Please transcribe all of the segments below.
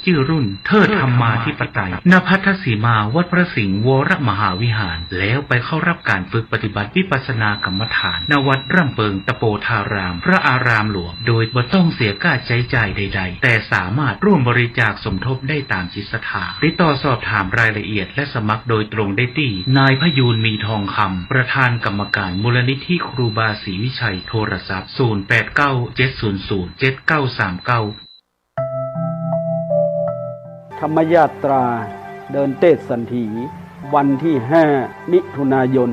ชื่อรุ่นเทิดธรรมาธิปไตยณพัทธสีมาวัดพระสิงห์วรมหาวิหารแล้วไปเข้ารับการฝึกปฏิบัติวิปัสสนากรรมฐานณวัดร่ำเปิงตะโปธารามพระอารามหลวงโดยบ่ต้องเสียค่าใช้จ่ายใดๆแต่สามารถร่วมบริจาคสมทบได้ตามจิตศรัทธาติดต่อสอบถามรายละเอียดและสมัครโดยตรงได้ที่นายพยูนมีทองคำประธานกรรมการมูลนิธิครูบาศรีวิชัยโทรศัพท์0897007939ธรรมยาตราเดินเทศสันถีวันที่5 มิถุนายน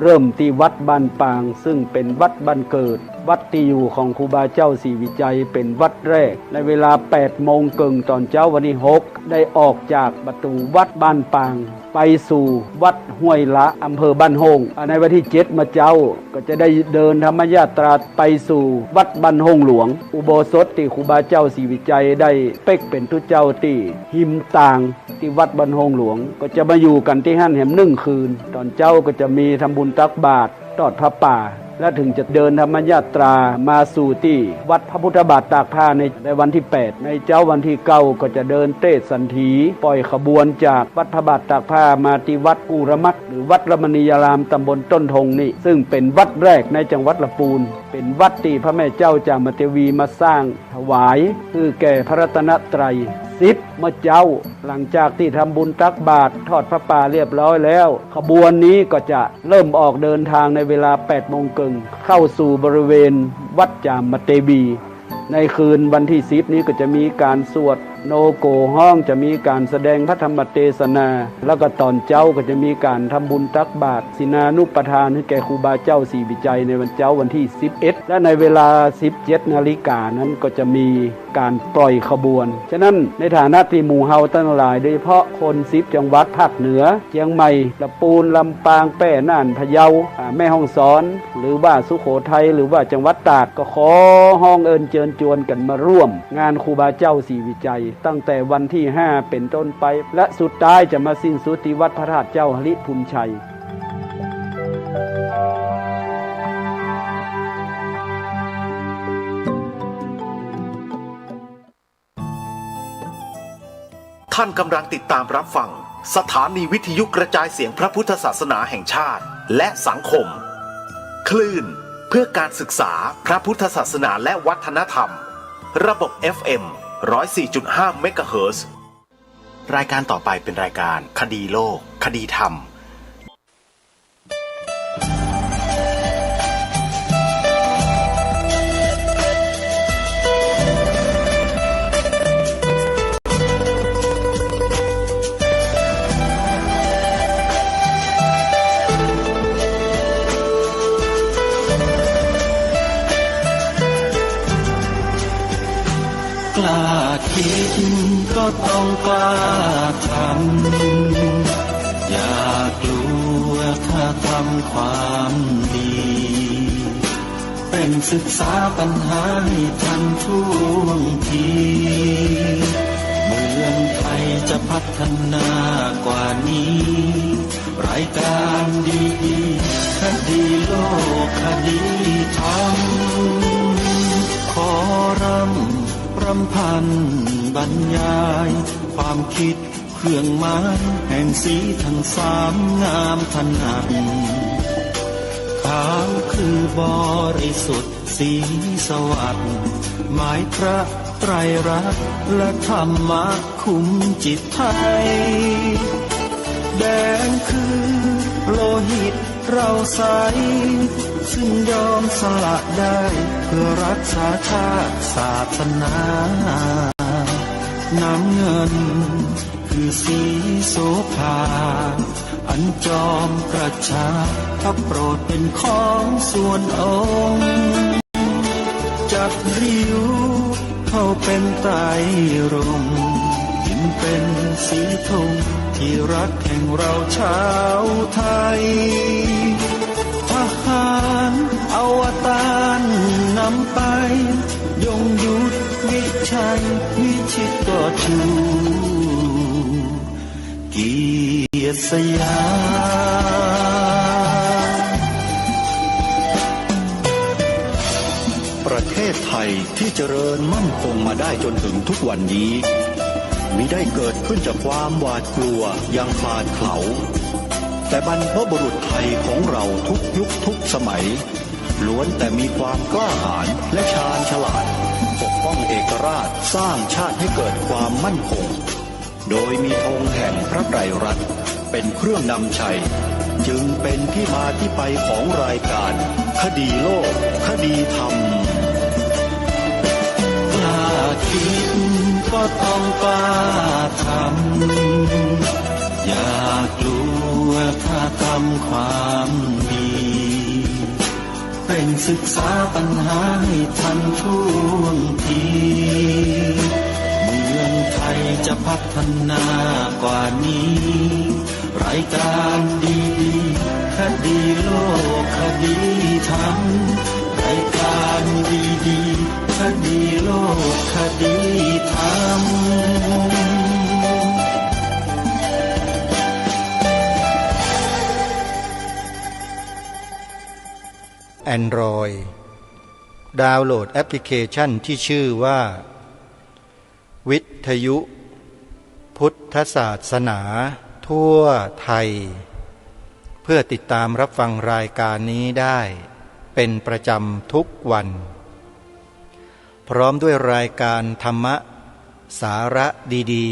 เริ่มที่วัดบ้านปางซึ่งเป็นวัดบ้านเกิดวัดที่อยู่ของครูบาเจ้าศรีวิจัยเป็นวัดแรกในเวลา 8 โมงครึ่งตอนเช้าวันที่ 6ได้ออกจากประตูวัดบ้านปางไปสู่วัดห้วยละอำเภอบ้านโฮงในวันที่ 7มาเจ้าก็จะได้เดินธรรมยาตราไปสู่วัดบ้านโฮงหลวงอุโบสถที่ครูบาเจ้าศรีวิจัยได้เป๊กเป็นทุเจ้าที่หิมต่างที่วัดบ้านโฮงหลวงก็จะมาอยู่กันที่หั่นแหม1 คืนตอนเจ้าก็จะมีทำบุญตักบาตรทอดผ้าป่าและถึงจะเดินธรรมยาตรามาสู่ที่วัดพระพุทธบาทตากผ้าในวันที่ 8ในเจ้าวันที่ 9ก็จะเดินเทศสันถีปล่อยขบวนจากวัดพระบาทตากผ้ามาที่วัดกูรมัดหรือวัดรมณียารามตำบลต้นทงนี่ซึ่งเป็นวัดแรกในจังหวัดลำพูนเป็นวัดที่พระแม่เจ้าจามเทวีมาสร้างถวายคือแก่พระรัตนตรัย10เมื่อเจ้าหลังจากที่ทำบุญตักบาตรทอดพระป่าเรียบร้อยแล้วขบวนนี้ก็จะเริ่มออกเดินทางในเวลา 8 โมงครึ่งเข้าสู่บริเวณวัดจามเทวีในคืนวันที่10นี้ก็จะมีการสวดโนโกห้องจะมีการแสดงพระธรรมเทศนาแล้วก็ตอนเจ้าก็จะมีการทำบุญตักบาตรศีนานุปทานให้แก่ครูบาเจ้าศรีวิจัยในวันเจ้าวันที่11และในเวลา 17 นาฬิกานั้นก็จะมีการปล่อยขบวนฉะนั้นในฐานะที่หมู่เฮาทั้งหลายโดยเฉพาะคน10จังหวัดภาคเหนือเชียงใหม่ลำพูนลำปางแพร่น่านพะเยาแม่ฮ่องสอนหรือว่าสุโขทัยหรือว่าจังหวัดตากก็ขอห้องเอิญเชิญชวนกันมาร่วมงานครูบาเจ้าศรีวิจัยตั้งแต่วันที่5เป็นต้นไปและสุดท้ายจะมาสิ้นสุดที่วัดพระธาตุเจ้าหฤพุนชัยท่านกำลังติดตามรับฟังสถานีวิทยุกระจายเสียงพระพุทธศาสนาแห่งชาติและสังคมคลื่นเพื่อการศึกษาพระพุทธศาสนาและวัฒนธรรมระบบ FM 104.5 เมกะเฮิรตซ์รายการต่อไปเป็นรายการคดีโลกคดีธรรมกล้าคิดก็ต้องกล้าทำอย่ากลัวถ้าทำความดีเป็นศึกษาปัญหาให้ทันท่วงทีเมืองไทยจะพัฒนากว่านี้รายการดีๆคดีโลกคดีธรรมขอรำพันบรรยายความคิดเครื่องหมายแห่งสีทั้งสามงามถนัดขาวคือบริสุทธิ์สีสวัสดิ์หมายพระไตรรัตน์และธรรมะคุ้มจิตไทยแดงคือโลหิตเราใสซึ่งยอมสละได้เพื่อรักษาชาติศาสนาน้ำเงินคือสีโสภาอันจอมประชาพระโปรดเป็นของส่วนองค์จับริ้วเข้าเป็นไตรรงค์ยิ่งเป็นสีธงที่รักแห่งเราชาวไทยทหารอวตารนำไปยงยุทธวิชัยวิชิตก็ชูเกียรติสยามประเทศไทยที่เจริญมั่นคงมาได้จนถึงทุกวันนี้ ได้เกิดขึ้นจากความหวาดกลัวอย่างคลาดเขลาแต่บรรพบุรุษไทยของเราทุกยุคทุกสมัยล้วนแต่มีความกล้าหาญและชาญฉลาดปกป้องเอกราชสร้างชาติให้เกิดความมั่นคงโดยมีธงแห่งพระไตรรัตน์เป็นเครื่องนำชัยจึงเป็นที่มาที่ไปของรายการคดีโลกคดีธรรมกล้าคิดก็ต้องกล้าทำอย่ากลัวถ้าทำความดีเร่งศึกษาปัญหาให้ทันท่วงทีเมืองไทยจะพัฒนากว่านี้รายการดีๆคดีโลกคดีธรรมรายการดีๆคดีโลกคดีธรรมAndroid ดาวน์โหลดแอปพลิเคชันที่ชื่อว่าวิทยุพุทธศาสนาทั่วไทยเพื่อติดตามรับฟังรายการนี้ได้เป็นประจำทุกวันพร้อมด้วยรายการธรรมะสาระดี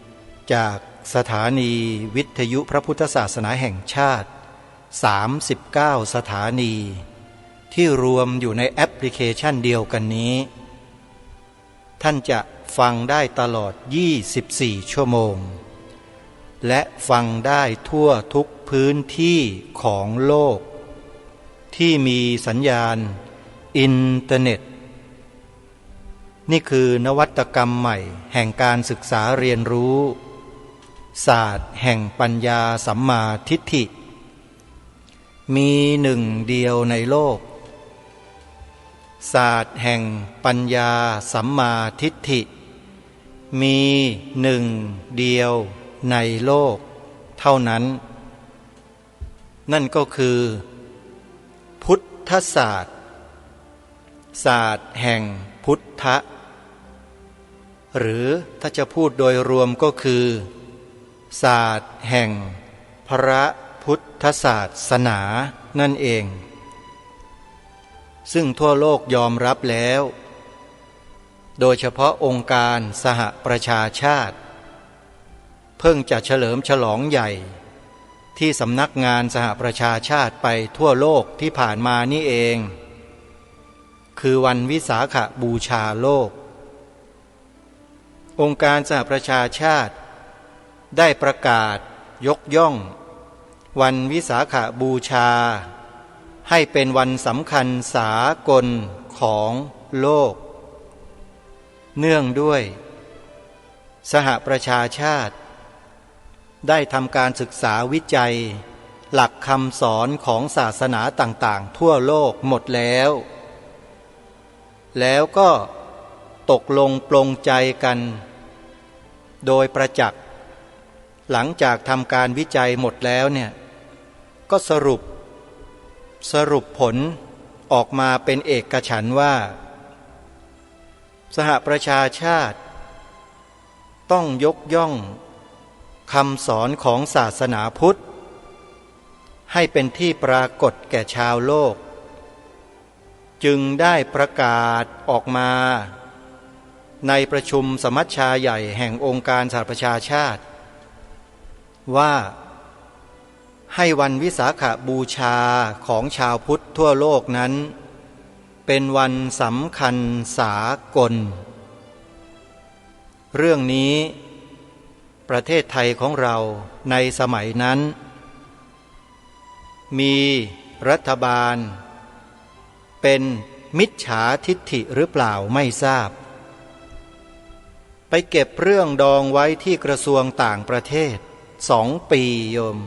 ๆจากสถานีวิทยุพระพุทธศาสนาแห่งชาติ39สถานีที่รวมอยู่ในแอปพลิเคชันเดียวกันนี้ท่านจะฟังได้ตลอด24ชั่วโมงและฟังได้ทั่วทุกพื้นที่ของโลกที่มีสัญญาณอินเทอร์เน็ตนี่คือนวัตกรรมใหม่แห่งการศึกษาเรียนรู้ศาสตร์แห่งปัญญาสัมมาทิฏฐิมีหนึ่งเดียวในโลกศาสตร์แห่งปัญญาสัมมาทิฏฐิมีหนึ่งเดียวในโลกเท่านั้นนั่นก็คือพุทธศาสตร์ศาสตร์แห่งพุทธะหรือถ้าจะพูดโดยรวมก็คือศาสตร์แห่งพระพุทธศาสนานั่นเองซึ่งทั่วโลกยอมรับแล้วโดยเฉพาะองค์การสหประชาชาติเพิ่งจะเฉลิมฉลองใหญ่ที่สำนักงานสหประชาชาติไปทั่วโลกที่ผ่านมานี่เองคือวันวิสาขบูชาโลกองค์การสหประชาชาติได้ประกาศยกย่องวันวิสาขบูชาให้เป็นวันสำคัญสากลของโลกเนื่องด้วยสหประชาชาติได้ทำการศึกษาวิจัยหลักคำสอนของศาสนาต่างๆทั่วโลกหมดแล้วก็ตกลงปลงใจกันโดยประจักษ์หลังจากทำการวิจัยหมดแล้วเนี่ยก็สรุปผลออกมาเป็นเอกฉันท์ว่าสหประชาชาติต้องยกย่องคำสอนของศาสนาพุทธให้เป็นที่ปรากฏแก่ชาวโลกจึงได้ประกาศออกมาในประชุมสมัชชาใหญ่แห่งองค์การสหประชาชาติว่าให้วันวิสาขบูชาของชาวพุทธทั่วโลกนั้นเป็นวันสำคัญสากลเรื่องนี้ประเทศไทยของเราในสมัยนั้นมีรัฐบาลเป็นมิจฉาทิฏฐิหรือเปล่าไม่ทราบไปเก็บเรื่องดองไว้ที่กระทรวงต่างประเทศ2 ปีโยม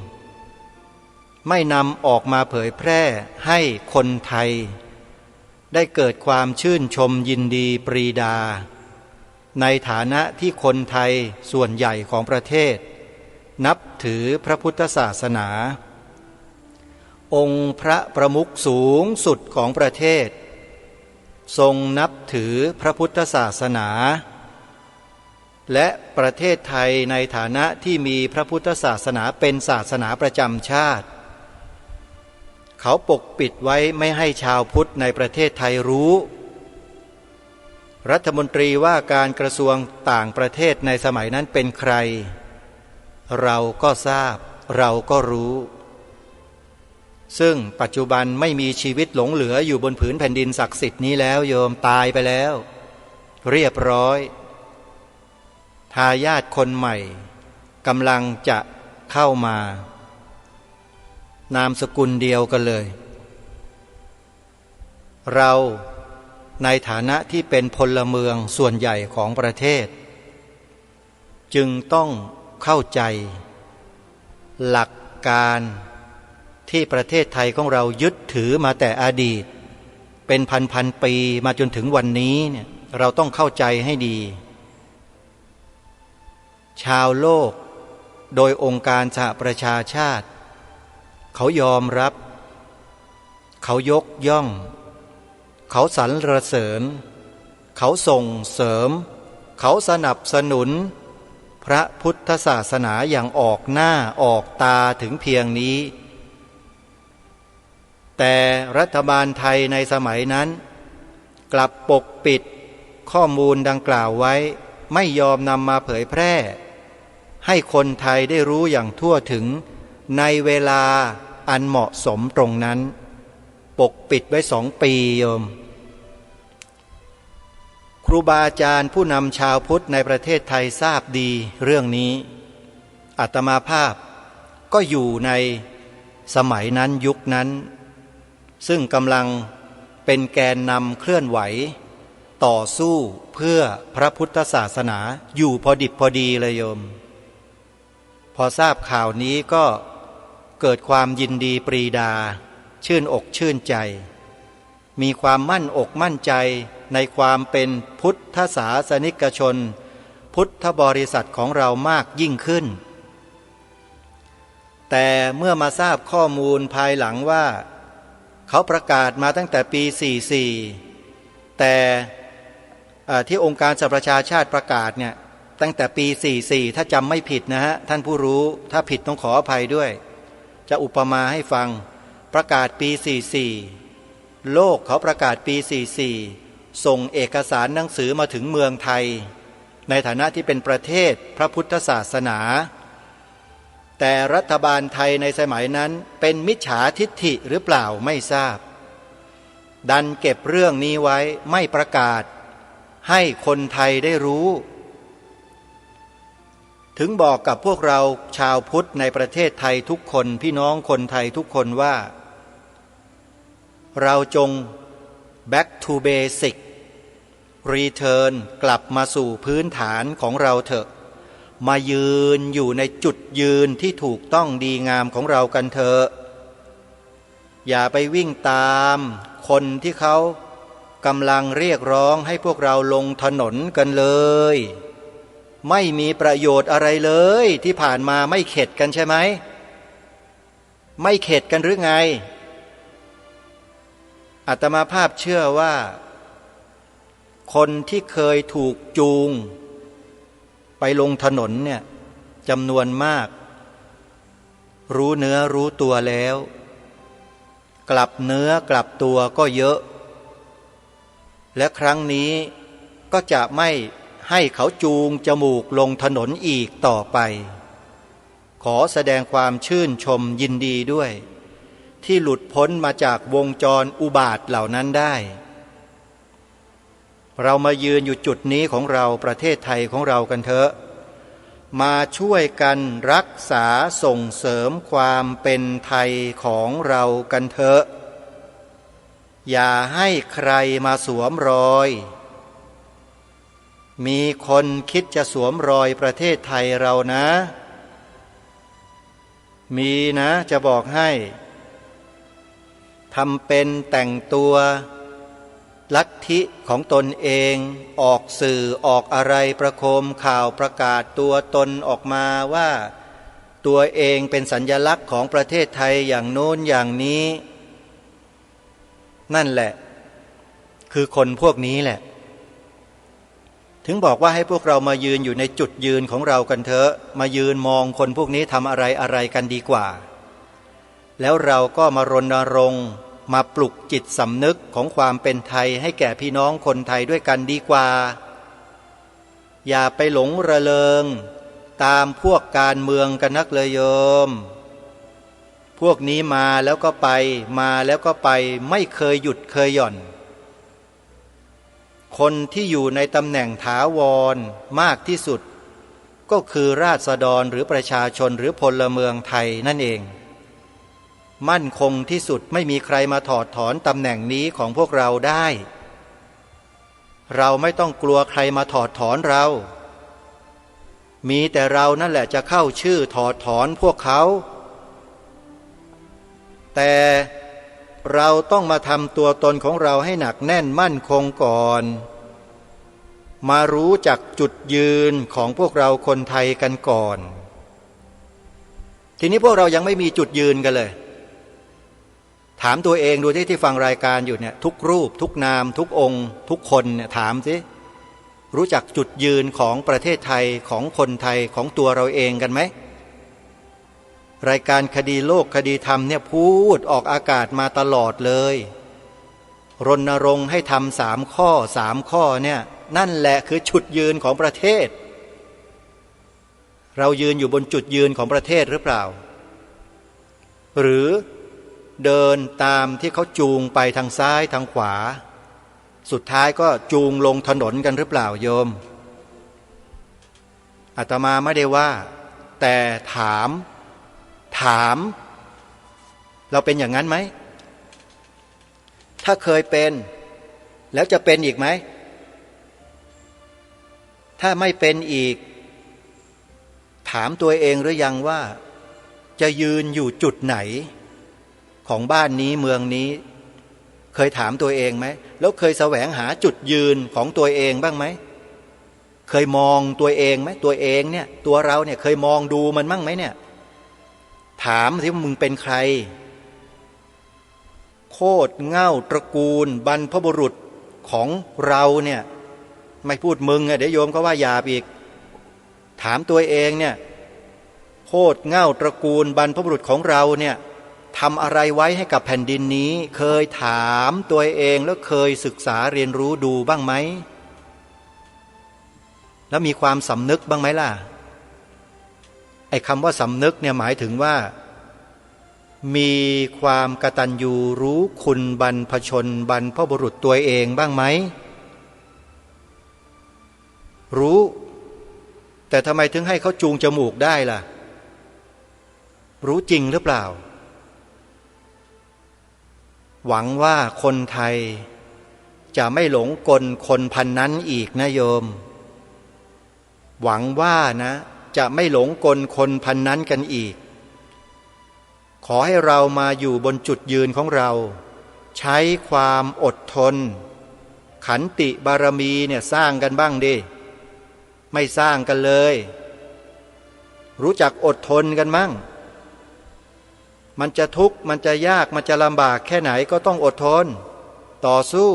ไม่นำออกมาเผยแพร่ให้คนไทยได้เกิดความชื่นชมยินดีปรีดาในฐานะที่คนไทยส่วนใหญ่ของประเทศนับถือพระพุทธศาสนาองค์พระประมุขสูงสุดของประเทศทรงนับถือพระพุทธศาสนา และประเทศไทยในฐานะที่มีพระพุทธศาสนาเป็นศาสนาประจำชาติเขาปกปิดไว้ไม่ให้ชาวพุทธในประเทศไทยรู้รัฐมนตรีว่าการกระทรวงต่างประเทศในสมัยนั้นเป็นใครเราก็ทราบเราก็รู้ซึ่งปัจจุบันไม่มีชีวิตหลงเหลืออยู่บนผืนแผ่นดินศักดิ์สิทธิ์นี้แล้วโยมตายไปแล้วเรียบร้อยทายาทคนใหม่กำลังจะเข้ามานามสกุลเดียวกันเลยเราในฐานะที่เป็นพลเมืองส่วนใหญ่ของประเทศจึงต้องเข้าใจหลักการที่ประเทศไทยของเรายึดถือมาแต่อดีตเป็นพันปีมาจนถึงวันนี้เนี่ยเราต้องเข้าใจให้ดีชาวโลกโดยองค์การสหประชาชาติเขายอมรับเขายกย่องเขาสรรเสริญเขาส่งเสริมเขาสนับสนุนพระพุทธศาสนาอย่างออกหน้าออกตาถึงเพียงนี้แต่รัฐบาลไทยในสมัยนั้นกลับปกปิดข้อมูลดังกล่าวไว้ไม่ยอมนำมาเผยแพร่ให้คนไทยได้รู้อย่างทั่วถึงในเวลาอันเหมาะสมตรงนั้นปกปิดไว้2 ปีโยมครูบาอาจารย์ผู้นำชาวพุทธในประเทศไทยทราบดีเรื่องนี้อาตมาภาพก็อยู่ในสมัยนั้นยุคนั้นซึ่งกำลังเป็นแกนนำเคลื่อนไหวต่อสู้เพื่อพระพุทธศาสนาอยู่พอดิบพอดีเลยโยมพอทราบข่าวนี้ก็เกิดความยินดีปรีดาชื่นอกชื่นใจมีความมั่นอกมั่นใจในความเป็นพุทธศาสนิกชนพุทธบริษัทของเรามากยิ่งขึ้นแต่เมื่อมาทราบข้อมูลภายหลังว่าเขาประกาศมาตั้งแต่ปี44แต่ที่องค์การสหประชาชาติประกาศเนี่ยตั้งแต่ปี44ถ้าจำไม่ผิดนะฮะท่านผู้รู้ถ้าผิดต้องขออภัยด้วยจะอุปมาให้ฟังประกาศปี44โลกเขาประกาศปี44ส่งเอกสารหนังสือมาถึงเมืองไทยในฐานะที่เป็นประเทศพระพุทธศาสนาแต่รัฐบาลไทยในสมัยนั้นเป็นมิจฉาทิฏฐิหรือเปล่าไม่ทราบดันเก็บเรื่องนี้ไว้ไม่ประกาศให้คนไทยได้รู้ถึงบอกกับพวกเราชาวพุทธในประเทศไทยทุกคนพี่น้องคนไทยทุกคนว่าเราจง back to basic return กลับมาสู่พื้นฐานของเราเถอะมายืนอยู่ในจุดยืนที่ถูกต้องดีงามของเรากันเถอะอย่าไปวิ่งตามคนที่เขากำลังเรียกร้องให้พวกเราลงถนนกันเลยไม่มีประโยชน์อะไรเลยที่ผ่านมาไม่เข็ดกันใช่ไหมไม่เข็ดกันหรือไงอาตมาภาพเชื่อว่าคนที่เคยถูกจูงไปลงถนนเนี่ยจำนวนมากรู้เนื้อรู้ตัวแล้วกลับเนื้อกลับตัวก็เยอะและครั้งนี้ก็จะไม่ให้เขาจูงจมูกลงถนนอีกต่อไปขอแสดงความชื่นชมยินดีด้วยที่หลุดพ้นมาจากวงจรอุบาทเหล่านั้นได้เรามายืนอยู่จุดนี้ของเราประเทศไทยของเรากันเถอะมาช่วยกันรักษาส่งเสริมความเป็นไทยของเรากันเถอะอย่าให้ใครมาสวมรอยมีคนคิดจะสวมรอยประเทศไทยเรานะมีนะจะบอกให้ทำเป็นแต่งตัวลัทธิของตนเองออกสื่อออกอะไรประโคมข่าวประกาศตัวตนออกมาว่าตัวเองเป็นสัญลักษณ์ของประเทศไทยอย่างโน้นอย่างนี้นั่นแหละคือคนพวกนี้แหละ ถึงบอกว่าให้พวกเรามายืนอยู่ในจุดยืนของเรากันเถอะมายืนมองคนพวกนี้ทำอะไรกันดีกว่าแล้วเราก็มารณรงค์มาปลุกจิตสำนึกของความเป็นไทยให้แก่พี่น้องคนไทยด้วยกันดีกว่าอย่าไปหลงระเริงตามพวกการเมืองกันนักเลยโยมพวกนี้มาแล้วก็ไปมาแล้วก็ไปไม่เคยหยุดเคยหย่อนคนที่อยู่ในตำแหน่งถาวรมากที่สุดก็คือราษฎรหรือประชาชนหรือพลเมืองไทยนั่นเองมั่นคงที่สุดไม่มีใครมาถอดถอนตำแหน่งนี้ของพวกเราได้เราไม่ต้องกลัวใครมาถอดถอนเรามีแต่เรานั่นแหละจะเข้าชื่อถอดถอนพวกเขาแต่เราต้องมาทำตัวตนของเราให้หนักแน่นมั่นคงก่อนมารู้จักจุดยืนของพวกเราคนไทยกันก่อนทีนี้พวกเรายังไม่มีจุดยืนกันเลยถามตัวเองดูที่ฟังรายการอยู่เนี่ยทุกรูปทุกนามทุกองค์ทุกคนเนี่ยถามสิรู้จักจุดยืนของประเทศไทยของคนไทยของตัวเราเองกันไหมรายการคดีโลกคดีธรรมเนี่ยพูดออกอากาศมาตลอดเลยรณรงค์ให้ทำ3 ข้อเนี่ยนั่นแหละคือจุดยืนของประเทศเรายืนอยู่บนจุดยืนของประเทศหรือเปล่าหรือเดินตามที่เขาจูงไปทางซ้ายทางขวาสุดท้ายก็จูงลงถนนกันหรือเปล่าโยมอาตมาไม่ได้ว่าแต่ถามเราเป็นอย่างนั้นไหมถ้าเคยเป็นแล้วจะเป็นอีกไหมถ้าไม่เป็นอีกถามตัวเองหรือยังว่าจะยืนอยู่จุดไหนของบ้านนี้เมืองนี้เคยถามตัวเองไหมแล้วเคยแสวงหาจุดยืนของตัวเองบ้างไหมเคยมองตัวเองไหมตัวเองเนี่ยตัวเราเนี่ยเคยมองดูมันบ้างไหมเนี่ยถามสิว่ามึงเป็นใครโคตรเง่าตระกูลบรรพบุรุษของเราเนี่ยไม่พูดมึงเดี๋ยวโยมก็ว่าหยาบอีกถามตัวเองเนี่ยโคตรเง่าตระกูลบรรพบุรุษของเราเนี่ยทำอะไรไว้ให้กับแผ่นดินนี้เคยถามตัวเองแล้วเคยศึกษาเรียนรู้ดูบ้างไหมแล้วมีความสำนึกบ้างไหมล่ะไอ้คำว่าสำนึกเนี่ยหมายถึงว่ามีความกตัญญูรู้คุณบรรพชนบรรพบุรุษตัวเองบ้างไหมรู้แต่ทำไมถึงให้เขาจูงจมูกได้ล่ะรู้จริงหรือเปล่าหวังว่าคนไทยจะไม่หลงกลคนพันนั้นอีกนะโยมหวังว่านะจะไม่หลงกลคนพันนั้นกันอีกขอให้เรามาอยู่บนจุดยืนของเราใช้ความอดทนขันติบารมีเนี่ยสร้างกันบ้างดิไม่สร้างกันเลยรู้จักอดทนกันมั่งมันจะทุกข์มันจะยากมันจะลำบากแค่ไหนก็ต้องอดทนต่อสู้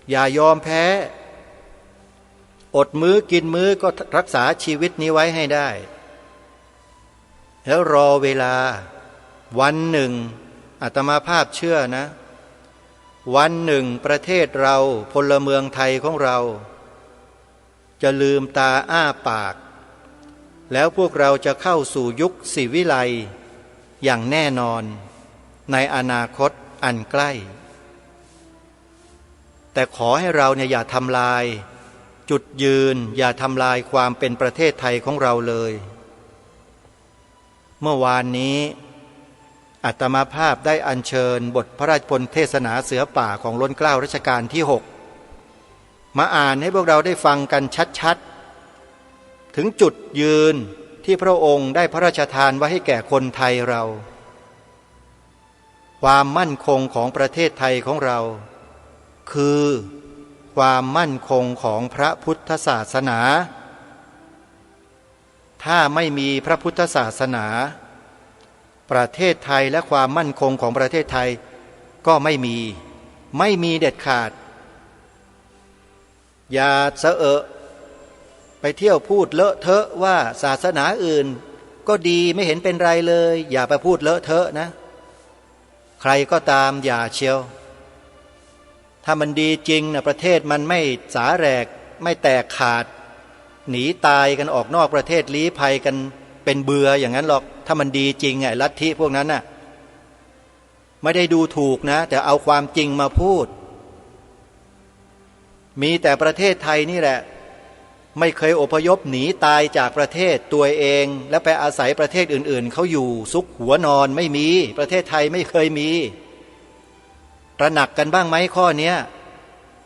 อย่ายอมแพ้อดมื้อกินมื้อก็รักษาชีวิตนี้ไว้ให้ได้แล้วรอเวลาวันหนึ่งอาตมาภาพเชื่อนะวันหนึ่งประเทศเราพลเมืองไทยของเราจะลืมตาอ้าปากแล้วพวกเราจะเข้าสู่ยุคศิวิไลย์อย่างแน่นอนในอนาคตอันใกล้แต่ขอให้เราเนี่ยอย่าทำลายจุดยืนอย่าทำลายความเป็นประเทศไทยของเราเลยเมื่อวานนี้อาตมาภาพได้อัญเชิญบทพระราชพลเทศนาเสือป่าของล้นเกล้ารัชกาลที่6มาอ่านให้พวกเราได้ฟังกันชัดๆถึงจุดยืนที่พระองค์ได้พระราชทานไว้ให้แก่คนไทยเราความมั่นคงของประเทศไทยของเราคือความมั่นคงของพระพุทธศาสนาถ้าไม่มีพระพุทธศาสนาประเทศไทยและความมั่นคงของประเทศไทยก็ไม่มีเด็ดขาด อย่าเสอะไปเที่ยวพูดเลอะเทอะว่าศาสนาอื่นก็ดีไม่เห็นเป็นไรเลยอย่าไปพูดเลอะเทอะนะใครก็ตามอย่าเชียวถ้ามันดีจริงนะประเทศมันไม่สาแหรกไม่แตกขาดหนีตายกันออกนอกประเทศลี้ภัยกันเป็นเบื่ออย่างนั้นหรอกถ้ามันดีจริงไอ้ลัทธิพวกนั้นน่ะไม่ได้ดูถูกนะแต่เอาความจริงมาพูดมีแต่ประเทศไทยนี่แหละไม่เคยอพยพหนีตายจากประเทศตัวเองแล้วไปอาศัยประเทศอื่นๆเขาอยู่ซุกหัวนอนไม่มีประเทศไทยไม่เคยมีตระหนักกันบ้างไหมข้อนี้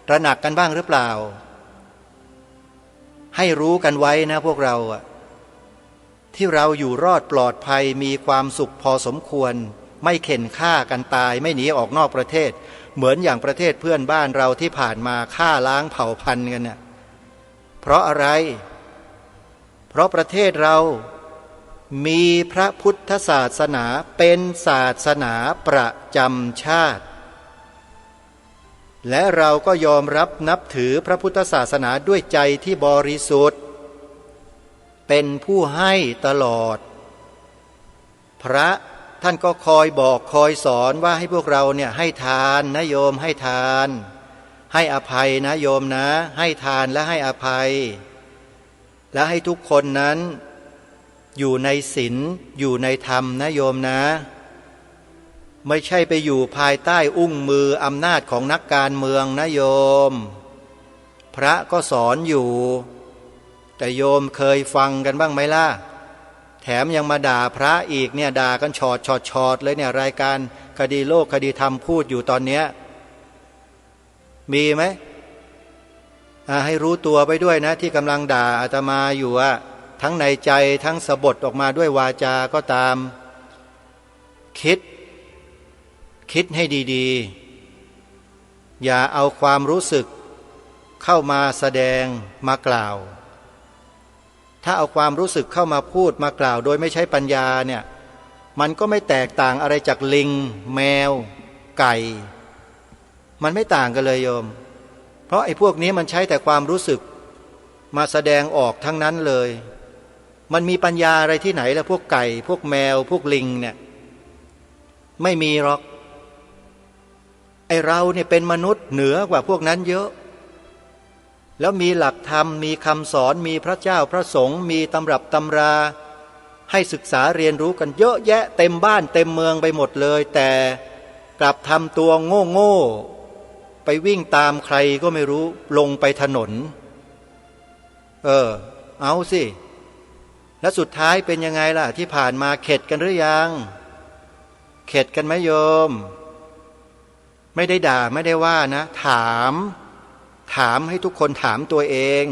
ตระหนักกันบ้างหรือเปล่าให้รู้กันไว้นะพวกเราที่เราอยู่รอดปลอดภัยมีความสุขพอสมควรไม่เข็นฆ่ากันตายไม่หนีออกนอกประเทศเหมือนอย่างประเทศเพื่อนบ้านเราที่ผ่านมาฆ่าล้างเผ่าพันธุ์กันเนี่ยเพราะอะไรเพราะประเทศเรามีพระพุทธศาสนาเป็นศาสนาประจำชาติและเราก็ยอมรับนับถือพระพุทธศาสนาด้วยใจที่บริสุทธิ์เป็นผู้ให้ตลอดพระท่านก็คอยบอกคอยสอนว่าให้พวกเราเนี่ยให้ทานนะโยมให้ทานให้อภัยนะโยมนะให้ทานและให้อภัยและให้ทุกคนนั้นอยู่ในศีลอยู่ในธรรมนะโยมนะไม่ใช่ไปอยู่ภายใต้อุ้งมืออำนาจของนักการเมืองนะโยมพระก็สอนอยู่แต่โยมเคยฟังกันบ้างไหมล่ะแถมยังมาด่าพระอีกเนี่ยด่ากันชอดเลยเนี่ยรายการคดีโลกคดีธรรมพูดอยู่ตอนเนี้ยมีไหมให้รู้ตัวไปด้วยนะที่กำลังด่าอาตมาอยู่ทั้งในใจทั้งสะบดออกมาด้วยวาจาก็ตามคิดให้ดีๆอย่าเอาความรู้สึกเข้ามาแสดงมากล่าวถ้าเอาความรู้สึกเข้ามาพูดมากล่าวโดยไม่ใช้ปัญญาเนี่ยมันก็ไม่แตกต่างอะไรจากลิงแมวไก่มันไม่ต่างกันเลยโยมเพราะไอ้พวกนี้มันใช้แต่ความรู้สึกมาแสดงออกทั้งนั้นเลยมันมีปัญญาอะไรที่ไหนล่ะพวกไก่พวกแมวพวกลิงเนี่ยไม่มีหรอกไอ้เราเนี่ยเป็นมนุษย์เหนือกว่าพวกนั้นเยอะแล้วมีหลักธรรมมีคำสอนมีพระเจ้าพระสงฆ์มีตำรับตำราให้ศึกษาเรียนรู้กันเยอะแยะเต็มบ้านเต็มเมืองไปหมดเลยแต่กลับทำตัวโง่ไปวิ่งตามใครก็ไม่รู้ลงไปถนนเอาสิแล้วสุดท้ายเป็นยังไงล่ะที่ผ่านมาเข็ดกันหรือยังเข็ดกันไหมโยมไม่ได้ด่าไม่ได้ว่านะถามให้ทุกคนถามตัวเอง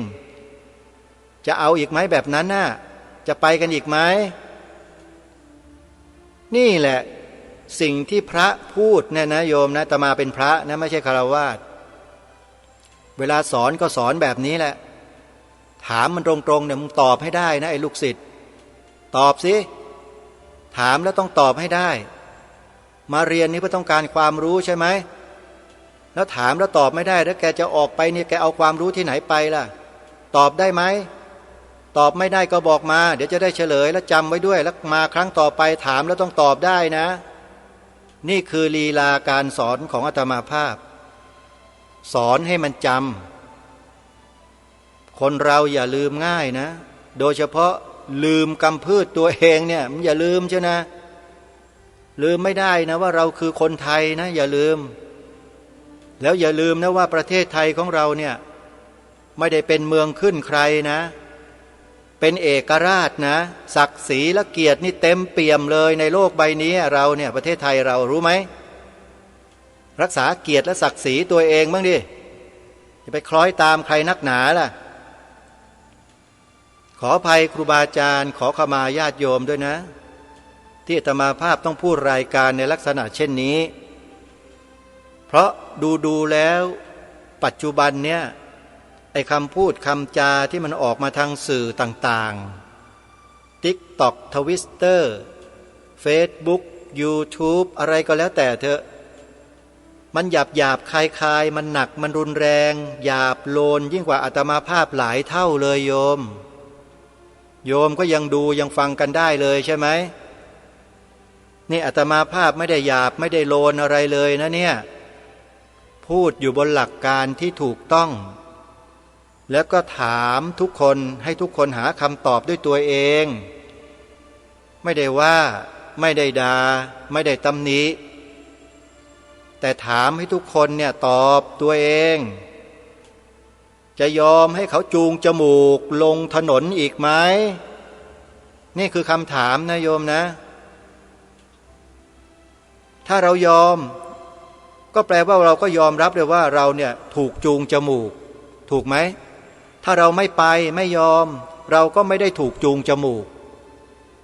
จะเอาอีกไหมแบบนั้นน่ะจะไปกันอีกไหมนี่แหละสิ่งที่พระพูดเนี่ยนะโยมนะอาตมาเป็นพระนะไม่ใช่ฆราวาสเวลาสอนก็สอนแบบนี้แหละถามมันตรงๆเนี่ยมึงตอบให้ได้นะไอ้ลูกศิษย์ตอบสิถามแล้วต้องตอบให้ได้มาเรียนนี่เพื่อต้องการความรู้ใช่ไหมแล้วถามแล้วตอบไม่ได้แล้วแกจะออกไปเนี่ยแกเอาความรู้ที่ไหนไปล่ะตอบได้ไหมตอบไม่ได้ก็บอกมาเดี๋ยวจะได้เฉลยแล้วจำไว้ด้วยแล้วมาครั้งต่อไปถามแล้วต้องตอบได้นะนี่คือลีลาการสอนของอาตมาภาพสอนให้มันจำคนเราอย่าลืมง่ายนะโดยเฉพาะลืมกำพืชตัวเองเนี่ยอย่าลืมใช่นะลืมไม่ได้นะว่าเราคือคนไทยนะอย่าลืมแล้วอย่าลืมนะว่าประเทศไทยของเราเนี่ยไม่ได้เป็นเมืองขึ้นใครนะเป็นเอกราชนะศักดิ์ศรีและเกียรตินี่เต็มเปี่ยมเลยในโลกใบนี้เราเนี่ยประเทศไทยเรารู้ไหมรักษาเกียรติและศักดิ์ศรีตัวเองบ้างดิจะไปคล้อยตามใครนักหนาล่ะขออภัยครูบาอาจารย์ขอขมาญาติโยมด้วยนะที่อาตมาภาพต้องพูดรายการในลักษณะเช่นนี้เพราะดูแล้วปัจจุบันเนี่ยไอ้คำพูดคำจาที่มันออกมาทางสื่อต่างๆ TikTok Twitter Facebook YouTube อะไรก็แล้วแต่เถอะ มันหยาบคายมันหนักมันรุนแรงหยาบโลนยิ่งกว่าอาตมาภาพหลายเท่าเลยโยมก็ยังดูยังฟังกันได้เลยใช่ไหมนี่อาตมาภาพไม่ได้หยาบไม่ได้โลนอะไรเลยนะเนี่ยพูดอยู่บนหลักการที่ถูกต้องแล้วก็ถามทุกคนให้ทุกคนหาคำตอบด้วยตัวเองไม่ได้ว่าไม่ได้ด่าไม่ได้ตำหนิแต่ถามให้ทุกคนเนี่ยตอบตัวเองจะยอมให้เขาจูงจมูกลงถนนอีกไหมนี่คือคำถามนะโยมนะถ้าเรายอมก็แปลว่าเราก็ยอมรับเลยว่าเราเนี่ยถูกจูงจมูกถูกไหมถ้าเราไม่ไปไม่ยอมเราก็ไม่ได้ถูกจูงจมูก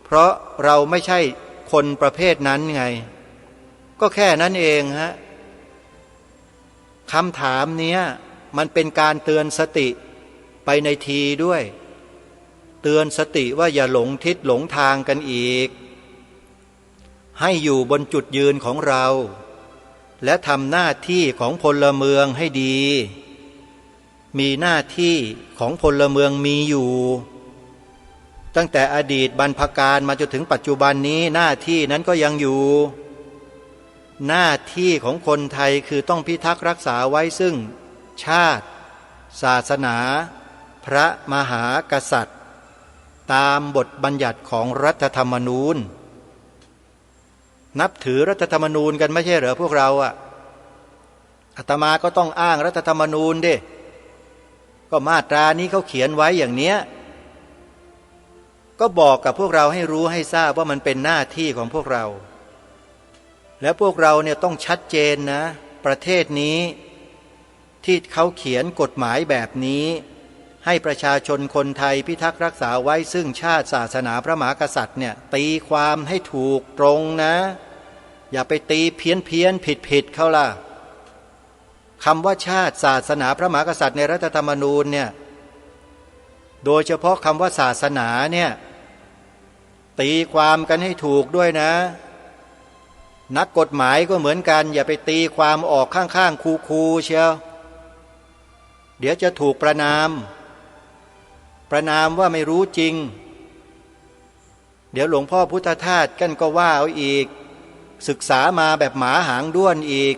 เพราะเราไม่ใช่คนประเภทนั้นไงก็แค่นั้นเองฮะคำถามเนี้ยมันเป็นการเตือนสติไปในทีด้วยเตือนสติว่าอย่าหลงทิศหลงทางกันอีกให้อยู่บนจุดยืนของเราและทำหน้าที่ของพลเมืองให้ดีมีหน้าที่ของพลเมืองมีอยู่ตั้งแต่อดีตบรรพกาลมาจนถึงปัจจุบันนี้หน้าที่นั้นก็ยังอยู่หน้าที่ของคนไทยคือต้องพิทักษ์รักษาไว้ซึ่งชาติศาสนาพระมหากษัตริย์ตามบทบัญญัติของรัฐธรรมนูญนับถือรัฐธรรมนูญกันไม่ใช่เหรอพวกเราอาตมาก็ต้องอ้างรัฐธรรมนูญดิก็มาตรานี้เขาเขียนไว้อย่างเนี้ยก็บอกกับพวกเราให้รู้ให้ทราบว่ามันเป็นหน้าที่ของพวกเราและพวกเราเนี่ยต้องชัดเจนนะประเทศนี้ที่เขาเขียนกฎหมายแบบนี้ให้ประชาชนคนไทยพิทักษ์รักษาไว้ซึ่งชาติศาสนาพระมหากษัตริย์เนี่ยตีความให้ถูกตรงนะอย่าไปตีเพี้ยนผิดเขาล่ะคำว่าชาติศาสนาพระมหากษัตริย์ในรัฐธรรมนูญเนี่ยโดยเฉพาะคำว่าศาสนาเนี่ยตีความกันให้ถูกด้วยนะนักกฎหมายก็เหมือนกันอย่าไปตีความออกข้างๆคูเชียวเดี๋ยวจะถูกประณามว่าไม่รู้จริงเดี๋ยวหลวงพ่อพุทธทาสกันก็ว่าเอาอีกศึกษามาแบบหมาหางด้วนอีก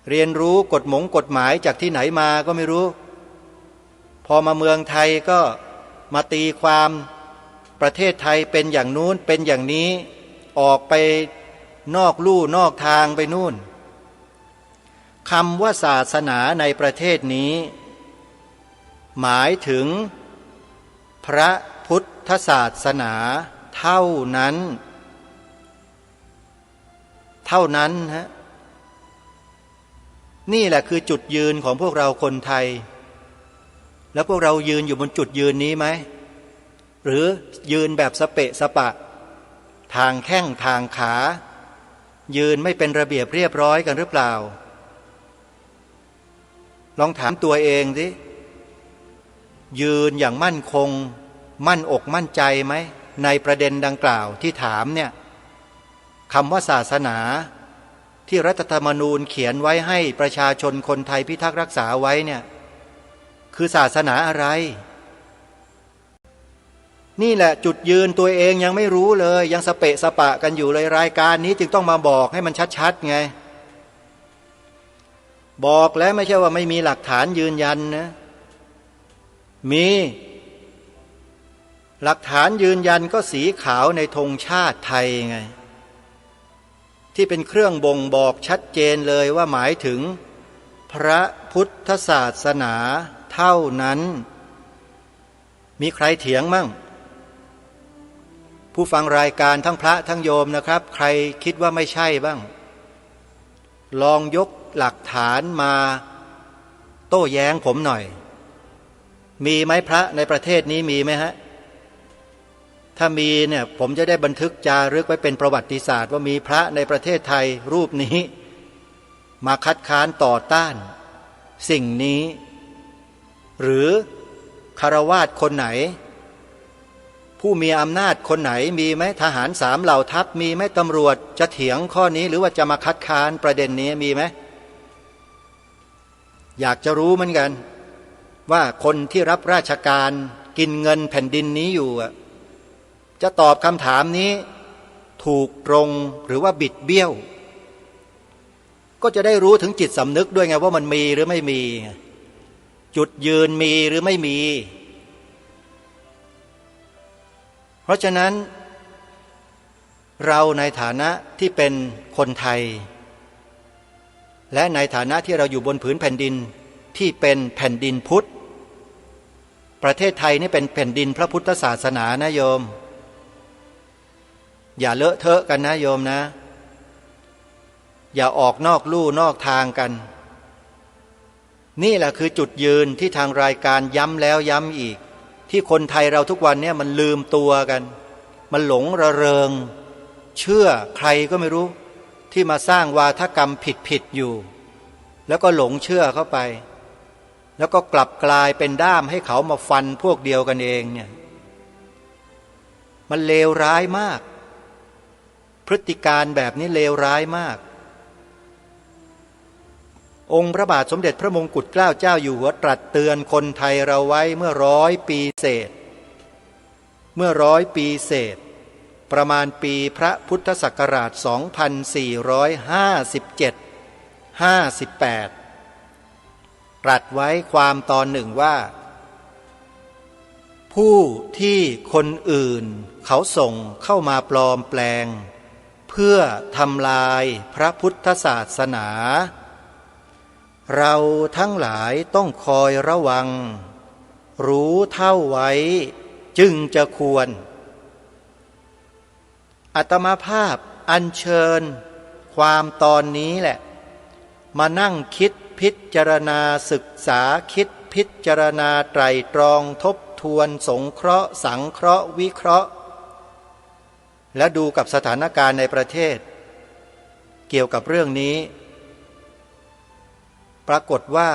เรียนรู้กฎหมายจากที่ไหนมาก็ไม่รู้พอมาเมืองไทยก็มาตีความประเทศไทยเป็นอย่างนู้นเป็นอย่างนี้ออกไปนอกลู่นอกทางไปนู่นคำว่าศาสนาในประเทศนี้หมายถึงพระพุทธศาสนาเท่านั้นฮะนี่แหละคือจุดยืนของพวกเราคนไทยแล้วพวกเรายืนอยู่บนจุดยืนนี้ไหมหรือยืนแบบสเปะสปะทางแข้งทางขายืนไม่เป็นระเบียบเรียบร้อยกันหรือเปล่าลองถามตัวเองสิยืนอย่างมั่นคงมั่นอกมั่นใจไหมในประเด็นดังกล่าวที่ถามเนี่ยคำว่าศาสนาที่รัฐธรรมนูญเขียนไว้ให้ประชาชนคนไทยพิทักษ์รักษาไว้เนี่ยคือศาสนาอะไรนี่แหละจุดยืนตัวเองยังไม่รู้เลยยังสเปะสปะกันอยู่เลยรายการนี้จึงต้องมาบอกให้มันชัดๆไงบอกแล้วไม่ใช่ว่าไม่มีหลักฐานยืนยันนะมีหลักฐานยืนยันก็สีขาวในธงชาติไทยไงที่เป็นเครื่องบ่งบอกชัดเจนเลยว่าหมายถึงพระพุทธศาสนาเท่านั้นมีใครเถียงมั่งผู้ฟังรายการทั้งพระทั้งโยมนะครับใครคิดว่าไม่ใช่บ้างลองยกหลักฐานมาโต้แย้งผมหน่อยมีไหมพระในประเทศนี้มีไหมฮะถ้ามีเนี่ยผมจะได้บันทึกจารึกไว้เป็นประวัติศาสตร์ว่ามีพระในประเทศไทยรูปนี้มาคัดค้านต่อต้านสิ่งนี้หรือฆราวาสคนไหน ผู้มีอำนาจคนไหนมีไหมทหาร3เหล่าทัพมีไหมตำรวจจะเถียงข้อนี้หรือว่าจะมาคัดค้านประเด็นนี้มีไหมอยากจะรู้เหมือนกันว่าคนที่รับราชการกินเงินแผ่นดินนี้อยู่จะตอบคำถามนี้ถูกตรงหรือว่าบิดเบี้ยวก็จะได้รู้ถึงจิตสำนึกด้วยไงว่ามันมีหรือไม่มีจุดยืนมีหรือไม่มีเพราะฉะนั้นเราในฐานะที่เป็นคนไทยและในฐานะที่เราอยู่บนผืนแผ่นดินที่เป็นแผ่นดินพุทธประเทศไทยนี่เป็นแผ่นดินพระพุทธศาสนานะโยมอย่าเลอะเทอะกันนะโยมนะอย่าออกนอกลู่นอกทางกันนี่แหละคือจุดยืนที่ทางรายการย้ำแล้วย้ำอีกที่คนไทยเราทุกวันเนี่ยมันลืมตัวกันมันหลงระเริงเชื่อใครก็ไม่รู้ที่มาสร้างวาทกรรมผิดอยู่แล้วก็หลงเชื่อเข้าไปแล้วก็กลับกลายเป็นด้ามให้เขามาฟันพวกเดียวกันเองเนี่ยมันเลวร้ายมากพฤติการแบบนี้เลวร้ายมากองค์พระบาทสมเด็จพระมงกุฎเกล้าเจ้าอยู่หัวตรัสเตือนคนไทยเราไว้เมื่อ100 ปีเศษประมาณปีพระพุทธศักราช 2457-58 ตรัสไว้ความตอนหนึ่งว่าผู้ที่คนอื่นเขาส่งเข้ามาปลอมแปลงเพื่อทำลายพระพุทธศาสนาเราทั้งหลายต้องคอยระวังรู้เท่าไว้จึงจะควรอาตมาภาพอัญเชิญความตอนนี้แหละมานั่งคิดพิจารณาศึกษาคิดพิจารณาไตรตรองทบทวนสงเคราะห์สังเคราะห์วิเคราะห์และดูกับสถานการณ์ในประเทศเกี่ยวกับเรื่องนี้ปรากฏว่า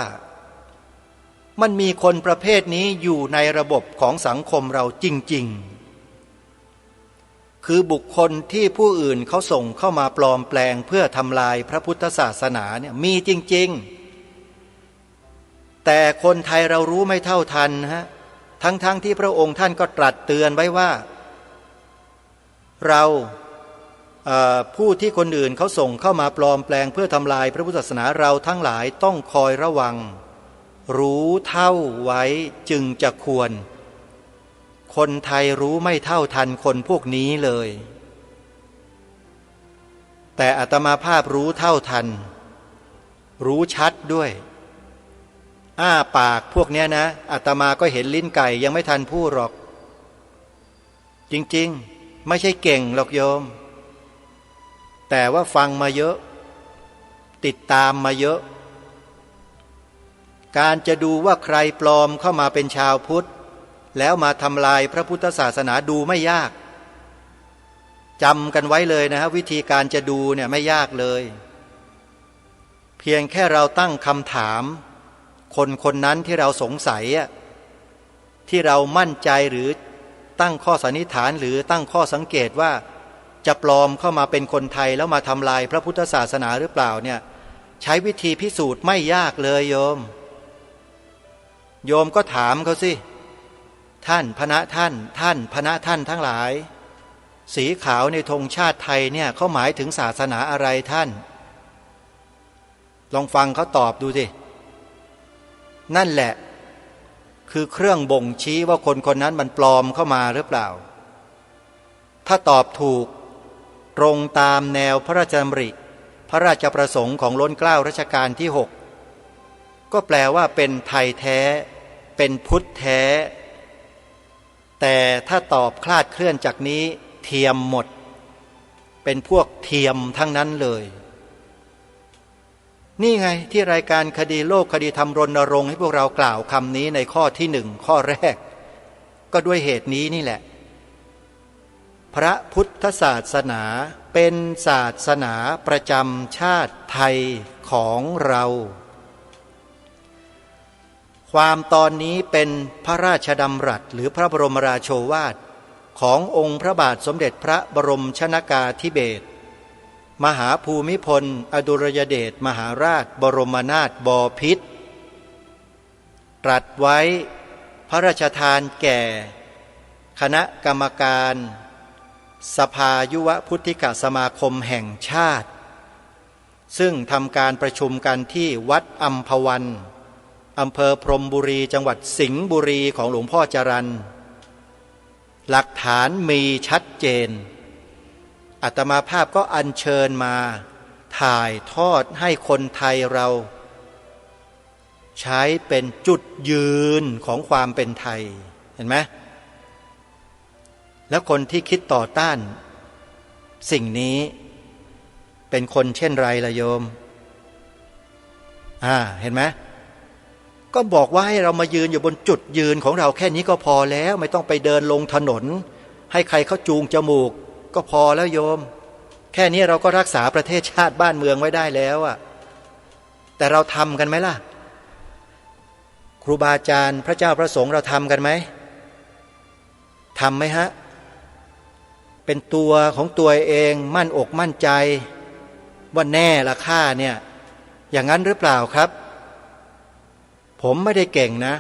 มันมีคนประเภทนี้อยู่ในระบบของสังคมเราจริงๆคือบุคคลที่ผู้อื่นเขาส่งเข้ามาปลอมแปลงเพื่อทำลายพระพุทธศาสนาเนี่ยมีจริงๆแต่คนไทยเรารู้ไม่เท่าทันฮะทั้งที่พระองค์ท่านก็ตรัสเตือนไว้ว่าเราผู้ที่คนอื่นเขาส่งเข้ามาปลอมแปลงเพื่อทำลายพระพุทธศาสนาเราทั้งหลายต้องคอยระวังรู้เท่าไว้จึงจะควรคนไทยรู้ไม่เท่าทันคนพวกนี้เลยแต่อาตมาภาพรู้เท่าทันรู้ชัดด้วยอ้าปากพวกเนี้ยนะอาตมาก็เห็นลิ้นไก่ยังไม่ทันพูดหรอกจริงๆไม่ใช่เก่งหรอกโยมแต่ว่าฟังมาเยอะติดตามมาเยอะการจะดูว่าใครปลอมเข้ามาเป็นชาวพุทธแล้วมาทำลายพระพุทธศาสนาดูไม่ยากจำกันไว้เลยนะฮะวิธีการจะดูเนี่ยไม่ยากเลยเพียงแค่เราตั้งคำถามคนนั้นที่เราสงสัยที่เรามั่นใจหรือตั้งข้อสันนิษฐานหรือตั้งข้อสังเกตว่าจะปลอมเข้ามาเป็นคนไทยแล้วมาทำลายพระพุทธศาสนาหรือเปล่าเนี่ยใช้วิธีพิสูจน์ไม่ยากเลยโยมก็ถามเขาสิท่านพระท่านพระท่านทั้งหลายสีขาวในธงชาติไทยเนี่ยเขาหมายถึงศาสนาอะไรท่านลองฟังเขาตอบดูสินั่นแหละคือเครื่องบ่งชี้ว่าคนนั้นมันปลอมเข้ามาหรือเปล่าถ้าตอบถูกตรงตามแนวพระราชดำริพระราชประสงค์ของล้นเกล้ารัชกาลที่6ก็แปลว่าเป็นไทยแท้เป็นพุทธแท้แต่ถ้าตอบคลาดเคลื่อนจากนี้เทียมหมดเป็นพวกเทียมทั้งนั้นเลยนี่ไงที่รายการคดีโลกคดีธรรมรณรงค์ให้พวกเรากล่าวคำนี้ในข้อที่1ข้อแรกก็ด้วยเหตุนี้นี่แหละพระพุทธศาสนาเป็นศาสนาประจำชาติไทยของเราความตอนนี้เป็นพระราชดำรัสหรือพระบรมราโชวาท ขององค์พระบาทสมเด็จพระบรมชนกาธิเบศรมหาภูมิพลอดุลยเดชมหาราชบรมนาถบพิตรตรัสไว้พระราชทานแก่คณะกรรมการสภายุวพุทธิกสมาคมแห่งชาติซึ่งทำการประชุมกันที่วัดอัมพวันอำเภอพรหมบุรีจังหวัดสิงห์บุรีของหลวงพ่อจรัญหลักฐานมีชัดเจนอาตมาภาพก็อัญเชิญมาถ่ายทอดให้คนไทยเราใช้เป็นจุดยืนของความเป็นไทยเห็นไหมแล้วคนที่คิดต่อต้านสิ่งนี้เป็นคนเช่นไรล่ะโยมเห็นไหมก็บอกว่าให้เรามายืนอยู่บนจุดยืนของเราแค่นี้ก็พอแล้วไม่ต้องไปเดินลงถนนให้ใครเขาจูงจมูกก็พอแล้วโยมแค่นี้เราก็รักษาประเทศชาติบ้านเมืองไว้ได้แล้วแต่เราทำกันไหมล่ะครูบาอาจารย์พระเจ้าพระสงฆ์เราทำกันไหมทำไหมฮะเป็นตัวของตัวเองมั่นอกมั่นใจว่าแน่ละข้าเนี่ยอย่างนั้นหรือเปล่าครับผมไม่ได้เก่งนะ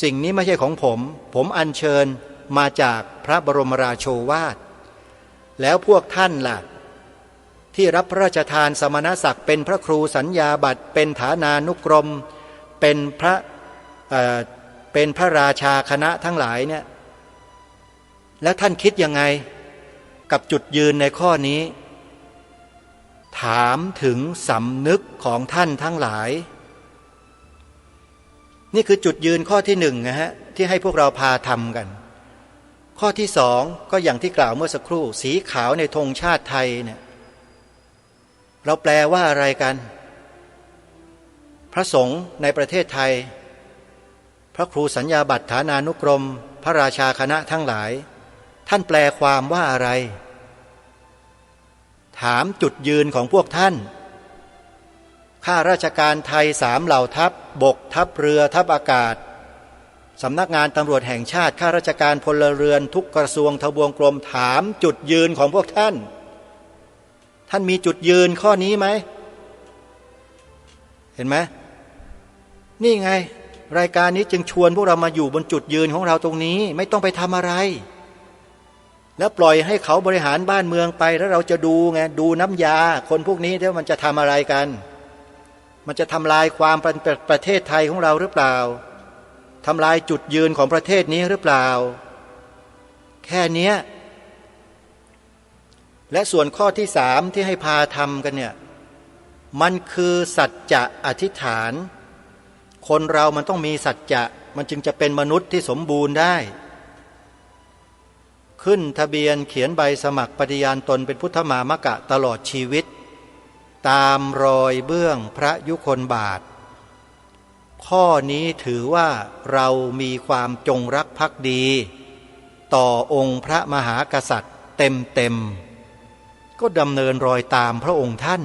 สิ่งนี้ไม่ใช่ของผมอัญเชิญมาจากพระบรมราโชวาทแล้วพวกท่านล่ะที่รับพระราชทานสมณศักดิ์เป็นพระครูสัญญาบัตรเป็นฐานานุกรมเป็นพระราชาคณะทั้งหลายเนี่ยแล้วท่านคิดยังไงกับจุดยืนในข้อนี้ถามถึงสำนึกของท่านทั้งหลายนี่คือจุดยืนข้อที่หนึ่งนะฮะที่ให้พวกเราพาทำกันข้อที่สองก็อย่างที่กล่าวเมื่อสักครู่สีขาวในธงชาติไทยเนี่ยเราแปลว่าอะไรกันพระสงฆ์ในประเทศไทยพระครูสัญญาบัตรฐานานุกรมพระราชาคณะทั้งหลายท่านแปลความว่าอะไรถามจุดยืนของพวกท่านข้าราชการไทย3เหล่าทัพบกทัพเรือทัพอากาศสำนักงานตำรวจแห่งชาติข้าราชการพลเรือนทุกกระทรวงทบวงกรมถามจุดยืนของพวกท่านมีจุดยืนข้อนี้ไหมเห็นไหมนี่ไงรายการนี้จึงชวนพวกเรามาอยู่บนจุดยืนของเราตรงนี้ไม่ต้องไปทำอะไรแล้วปล่อยให้เขาบริหารบ้านเมืองไปแล้วเราจะดูไงดูน้ำยาคนพวกนี้ว่ามันจะทำอะไรกันมันจะทำลายความประเทศไทยของเราหรือเปล่าทำลายจุดยืนของประเทศนี้หรือเปล่าแค่นี้และส่วนข้อที่3ที่ให้พาทำกันเนี่ยมันคือสัจจะอธิษฐานคนเรามันต้องมีสัจจะมันจึงจะเป็นมนุษย์ที่สมบูรณ์ได้ขึ้นทะเบียนเขียนใบสมัครปฏิญาณตนเป็นพุทธมามกะตลอดชีวิตตามรอยเบื้องพระยุคลบาทข้อนี้ถือว่าเรามีความจงรักภักดีต่อองค์พระมหากษัตริย์เต็มก็ดำเนินรอยตามพระองค์ท่าน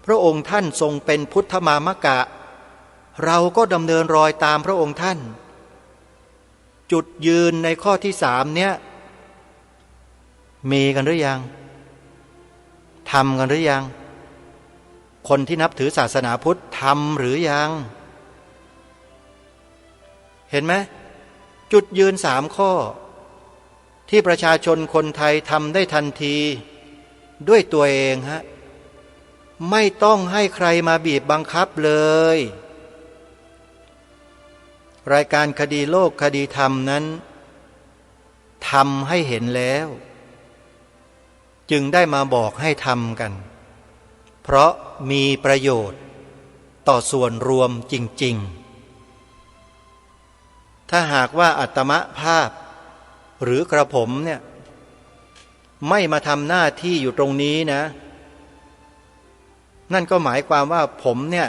พระองค์ท่านทรงเป็นพุทธมามกะเราก็ดำเนินรอยตามพระองค์ท่านจุดยืนในข้อที่3เนี่ยมีกันหรือยังทำกันหรือยังคนที่นับถือศาสนาพุทธทำหรือยังเห็นไหมจุดยืน3ข้อที่ประชาชนคนไทยทำได้ทันทีด้วยตัวเองฮะไม่ต้องให้ใครมาบีบบังคับเลยรายการคดีโลกคดีธรรมนั้นทำให้เห็นแล้วจึงได้มาบอกให้ทำกันเพราะมีประโยชน์ต่อส่วนรวมจริงๆถ้าหากว่าอัตมภาพหรือกระผมเนี่ยไม่มาทำหน้าที่อยู่ตรงนี้นะนั่นก็หมายความว่าผมเนี่ย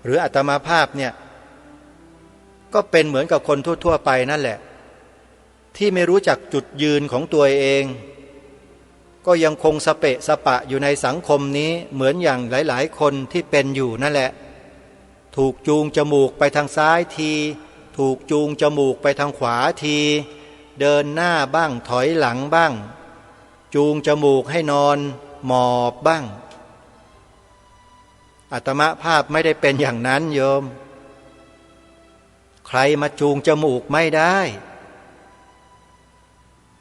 หรืออัตมภาพเนี่ยก็เป็นเหมือนกับคนทั่วๆไปนั่นแหละที่ไม่รู้จักจุดยืนของตัวเองก็ยังคงสเปะสปะอยู่ในสังคมนี้เหมือนอย่างหลายๆคนที่เป็นอยู่นั่นแหละถูกจูงจมูกไปทางซ้ายทีถูกจูงจมูกไปทางขวาที เดินหน้าบ้างถอยหลังบ้างจูงจมูกให้นอนหมอบบ้างอาตมาภาพไม่ได้เป็นอย่างนั้นโยมใครมาจูงจมูกไม่ได้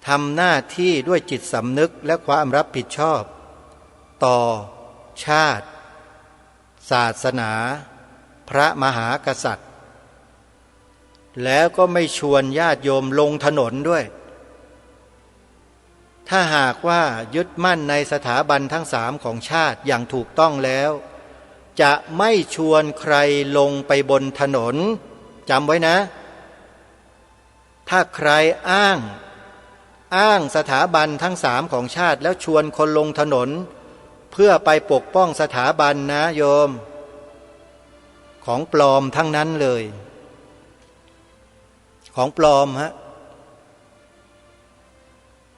ทำหน้าที่ด้วยจิตสำนึกและความรับผิดชอบต่อชาติศาสนาพระมหากษัตริย์แล้วก็ไม่ชวนญาติโยมลงถนนด้วยถ้าหากว่ายึดมั่นในสถาบันทั้งสามของชาติอย่างถูกต้องแล้วจะไม่ชวนใครลงไปบนถนนจำไว้นะถ้าใครอ้างสถาบันทั้งสามของชาติแล้วชวนคนลงถนนเพื่อไปปกป้องสถาบันนะโยมของปลอมทั้งนั้นเลยของปลอมฮะ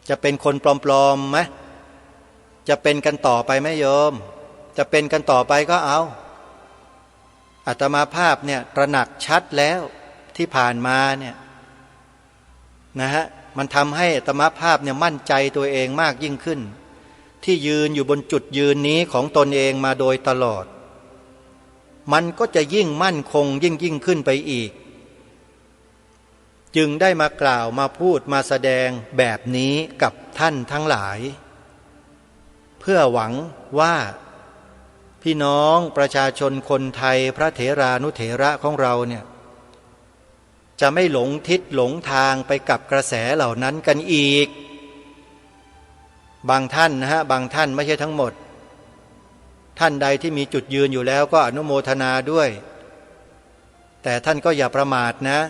จะเป็นคนปลอมๆไหมจะเป็นกันต่อไปไหมโยมจะเป็นกันต่อไปก็เอาอาตมาภาพเนี่ยตระหนักชัดแล้วที่ผ่านมาเนี่ยนะฮะมันทำให้อาตมาภาพเนี่ยมั่นใจตัวเองมากยิ่งขึ้นที่ยืนอยู่บนจุดยืนนี้ของตนเองมาโดยตลอดมันก็จะยิ่งมั่นคงยิ่งขึ้นไปอีกจึงได้มากล่าวมาพูดมาแสดงแบบนี้กับท่านทั้งหลายเพื่อหวังว่าพี่น้องประชาชนคนไทยพระเถรานุเถระของเราเนี่ยจะไม่หลงทิศหลงทางไปกับกระแสเหล่านั้นกันอีกบางท่านนะฮะบางท่านไม่ใช่ทั้งหมดท่านใดที่มีจุดยืนอยู่แล้วก็อนุโมทนาด้วยแต่ท่านก็อย่าประมาทนะ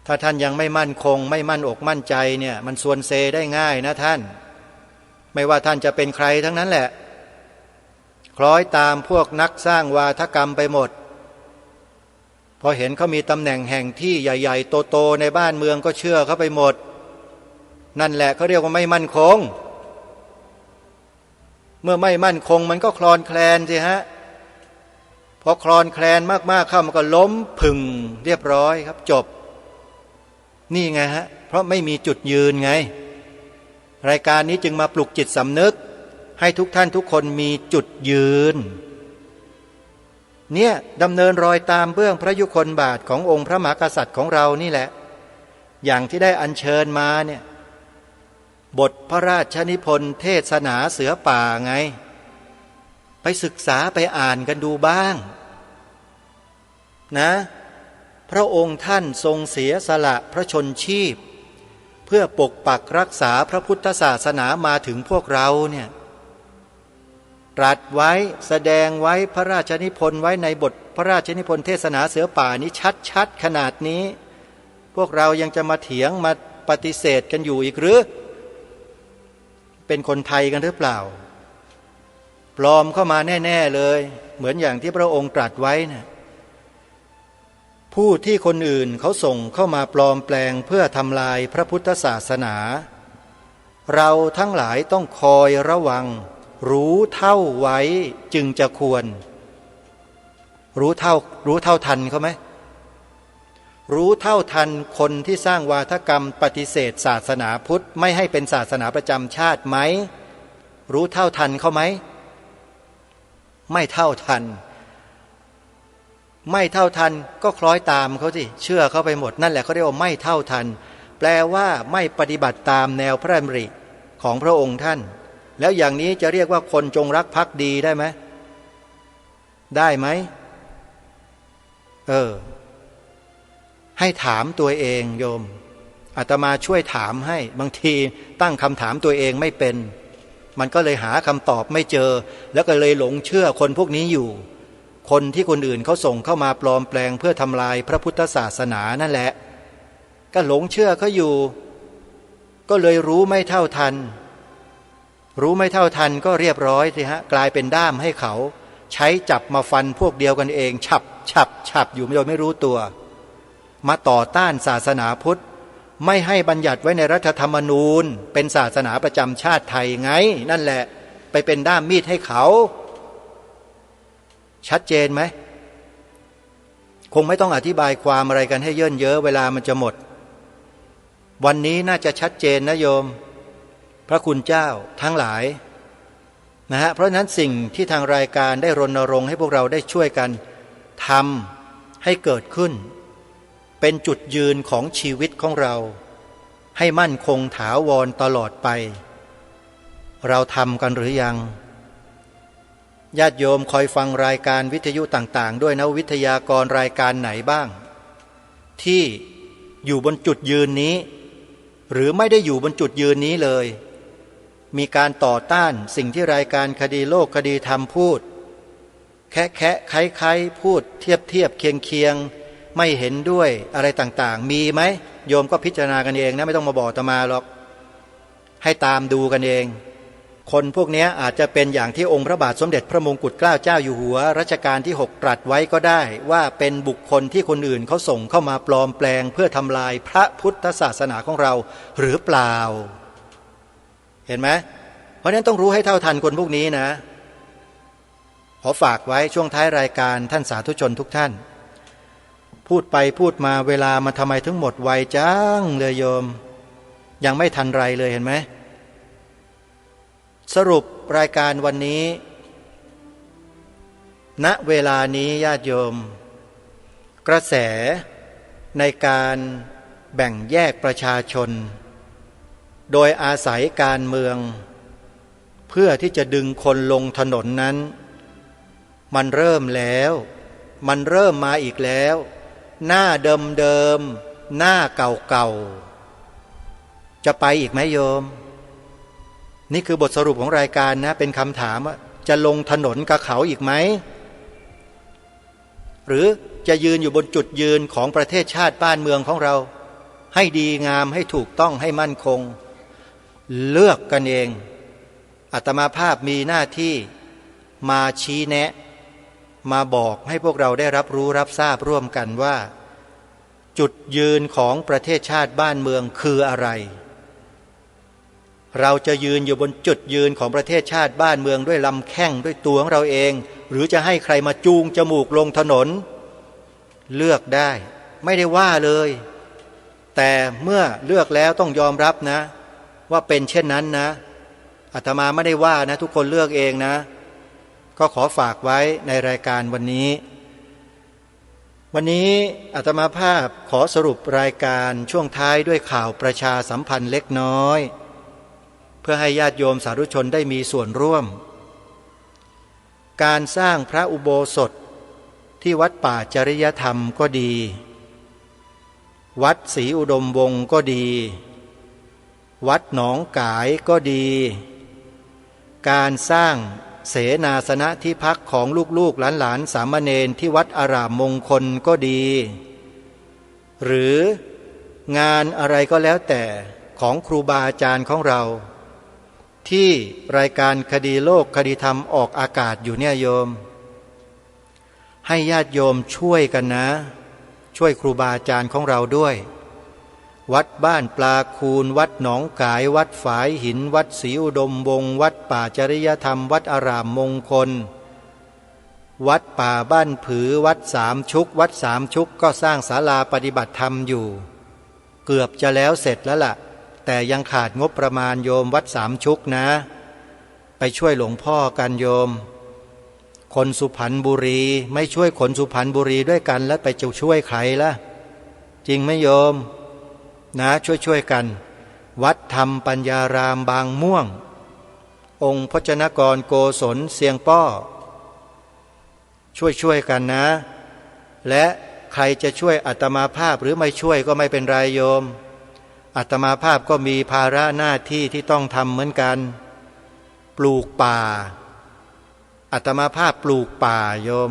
ถ้าท่านยังไม่มั่นคงไม่มั่นอกมั่นใจเนี่ยมันส่วนเซได้ง่ายนะท่านไม่ว่าท่านจะเป็นใครทั้งนั้นแหละคล้อยตามพวกนักสร้างวาทกรรมไปหมดพอเห็นเขามีตำแหน่งแห่งที่ใหญ่ๆโตๆในบ้านเมืองก็เชื่อเขาไปหมดนั่นแหละเขาเรียกว่าไม่มั่นคงเมื่อไม่มั่นคงมันก็คลอนแคลนสิฮะพอคลอนแคลนมากๆเข้ามันก็ล้มผึ่งเรียบร้อยครับจบนี่ไงฮะเพราะไม่มีจุดยืนไงรายการนี้จึงมาปลุกจิตสำนึกให้ทุกท่านทุกคนมีจุดยืนเนี่ยดำเนินรอยตามเบื้องพระยุคลบาทขององค์พระมหากษัตริย์ของเรานี่แหละอย่างที่ได้อัญเชิญมาเนี่ยบทพระราชนิพนธ์เทศนาเสือป่าไงไปศึกษาไปอ่านกันดูบ้างนะพระองค์ท่านทรงเสียสละพระชนชีพเพื่อปกปักรักษาพระพุทธศาสนามาถึงพวกเราเนี่ยตรัสไว้แสดงไว้พระราชนิพนธ์ไว้ในบทพระราชนิพนธ์เทศนาเสือป่านี้ชัดขนาดนี้พวกเรายังจะมาเถียงมาปฏิเสธกันอยู่อีกหรือเป็นคนไทยกันหรือเปล่าปลอมเข้ามาแน่ๆเลยเหมือนอย่างที่พระองค์ตรัสไว้นะผู้ที่คนอื่นเขาส่งเข้ามาปลอมแปลงเพื่อทำลายพระพุทธศาสนาเราทั้งหลายต้องคอยระวังรู้เท่าไว้จึงจะควรรู้เท่าทันเขาไหมรู้เท่าทันคนที่สร้างวาทกรรมปฏิเสธศาสนาพุทธไม่ให้เป็นศาสนาประจำชาติไหมรู้เท่าทันเขาไหมไม่เท่าทันไม่เท่าทันก็คล้อยตามเขาสิเชื่อเขาไปหมดนั่นแหละเขาเรียกว่าไม่เท่าทันแปลว่าไม่ปฏิบัติตามแนวพระดำริของพระองค์ท่านแล้วอย่างนี้จะเรียกว่าคนจงรักภักดีได้ไหมได้ไหมให้ถามตัวเองโยมอาตมาช่วยถามให้บางทีตั้งคำถามตัวเองไม่เป็นมันก็เลยหาคำตอบไม่เจอแล้วก็เลยหลงเชื่อคนพวกนี้อยู่คนที่คนอื่นเขาส่งเข้ามาปลอมแปลงเพื่อทำลายพระพุทธศาสนานั่นแหละก็หลงเชื่อเขาอยู่ก็เลยรู้ไม่เท่าทันก็เรียบร้อยสิฮะกลายเป็นด้ามให้เขาใช้จับมาฟันพวกเดียวกันเองฉับอยู่โดยไม่รู้ตัวมาต่อต้านศาสนาพุทธไม่ให้บัญญัติไว้ในรัฐธรรมนูญเป็นศาสนาประจำชาติไทยไงนั่นแหละไปเป็นด้ามมีดให้เขาชัดเจนไหมคงไม่ต้องอธิบายความอะไรกันให้เยินเยอะเวลามันจะหมด วันนี้น่าจะชัดเจนนะโยมพระคุณเจ้าทั้งหลายนะฮะเพราะฉะนั้นสิ่งที่ทางรายการได้รณรงค์ให้พวกเราได้ช่วยกันทำให้เกิดขึ้นเป็นจุดยืนของชีวิตของเราให้มั่นคงถาวรตลอดไปเราทำกันหรือยังญาติโยมคอยฟังรายการวิทยุต่างๆด้วยนะวิทยากรรายการไหนบ้างที่อยู่บนจุดยืนนี้หรือไม่ได้อยู่บนจุดยืนนี้เลยมีการต่อต้านสิ่งที่รายการคดีโลกคดีธรรมพูดแคะไค้พูดเทียบเคียงไม่เห็นด้วยอะไรต่างๆมีไหมโยมก็พิจารณากันเองนะไม่ต้องมาบอกอาตมาหรอกให้ตามดูกันเองคนพวกนี้อาจจะเป็นอย่างที่องค์พระบาทสมเด็จพระมงกุฎเกล้าเจ้าอยู่หัวรัชกาลที่6ตรัสไว้ก็ได้ว่าเป็นบุคคลที่คนอื่นเขาส่งเข้ามาปลอมแปลงเพื่อทำลายพระพุทธศาสนาของเราหรือเปล่าเห็นไหมเพราะฉะนั้นต้องรู้ให้เท่าทันคนพวกนี้นะขอฝากไว้ช่วงท้ายรายการท่านสาธุชนทุกท่านพูดไปพูดมาเวลามันทำไมถึงหมดไวจังเลยโยมยังไม่ทันไรเลยเห็นไหมสรุปรายการวันนี้ณเวลานี้ญาติโยมกระแสในการแบ่งแยกประชาชนโดยอาศัยการเมืองเพื่อที่จะดึงคนลงถนนนั้นมันเริ่มแล้วมันเริ่มมาอีกแล้วหน้าเดิมหน้าเก่าจะไปอีกไหมโยมนี่คือบทสรุปของรายการนะเป็นคำถามว่าจะลงถนนกับเขาอีกไหมหรือจะยืนอยู่บนจุดยืนของประเทศชาติบ้านเมืองของเราให้ดีงามให้ถูกต้องให้มั่นคงเลือกกันเองอาตมาภาพมีหน้าที่มาชี้แนะมาบอกให้พวกเราได้รับรู้รับทราบร่วมกันว่าจุดยืนของประเทศชาติบ้านเมืองคืออะไรเราจะยืนอยู่บนจุดยืนของประเทศชาติบ้านเมืองด้วยลำแข้งด้วยตัวของเราเองหรือจะให้ใครมาจูงจมูกลงถนนเลือกได้ไม่ได้ว่าเลยแต่เมื่อเลือกแล้วต้องยอมรับนะว่าเป็นเช่นนั้นนะอาตมาไม่ได้ว่านะทุกคนเลือกเองนะก็ขอฝากไว้ในรายการวันนี้อาตมาภาพขอสรุปรายการช่วงท้ายด้วยข่าวประชาสัมพันธ์เล็กน้อยเพื่อให้ญาติโยมสาธุชนได้มีส่วนร่วมการสร้างพระอุโบสถที่วัดป่าจริยธรรมก็ดีวัดศรีอุดมวงศ์ก็ดีวัดหนองกายก็ดีการสร้างเสนาสนะที่พักของลูกๆหลานๆสามเณรที่วัดอารามมงคลก็ดีหรืองานอะไรก็แล้วแต่ของครูบาอาจารย์ของเราที่รายการคดีโลกคดีธรรมออกอากาศอยู่เนี่ยโยมให้ญาติโยมช่วยกันนะช่วยครูบาอาจารย์ของเราด้วยวัดบ้านปลาคูนวัดหนองกายวัดฝายหินวัดศรีอุดมวงศ์วัดป่าจริยธรรมวัดอารามมงคลวัดป่าบ้านผือวัดสามชุกวัดสามชุกก็สร้างศาลาปฏิบัติธรรมอยู่เกือบจะแล้วเสร็จแล้วล่ะแต่ยังขาดงบประมาณโยมวัดสามชุกนะไปช่วยหลวงพ่อกันโยมคนสุพรรณบุรีไม่ช่วยคนสุพรรณบุรีด้วยกันแล้วไปจะช่วยใครล่ะจริงไหมโยมนะช่วยกันวัดธรรมปัญญารามบางม่วงองค์พจนกรโกศลเสียงป้อช่วยกันนะและใครจะช่วยอาตมาภาพหรือไม่ช่วยก็ไม่เป็นไรโยมอาตมาภาพก็มีภาระหน้าที่ที่ต้องทำเหมือนกันปลูกป่าอาตมาภาพปลูกป่าโยม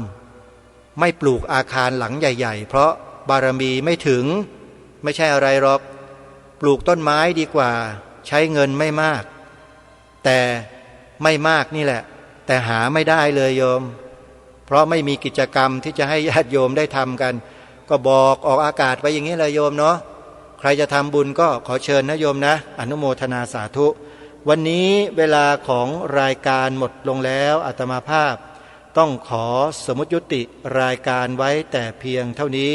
ไม่ปลูกอาคารหลังใหญ่ๆเพราะบารมีไม่ถึงไม่ใช่อะไรหรอกปลูกต้นไม้ดีกว่าใช้เงินไม่มากแต่ไม่มากนี่แหละแต่หาไม่ได้เลยโยมเพราะไม่มีกิจกรรมที่จะให้ญาติโยมได้ทำกันก็บอกออกอากาศไปอย่างนี้เลยโยมเนาะใครจะทำบุญก็ขอเชิญนะโยมนะอนุโมทนาสาธุวันนี้เวลาของรายการหมดลงแล้วอาตมาภาพต้องขอสมมุติยุติรายการไว้แต่เพียงเท่านี้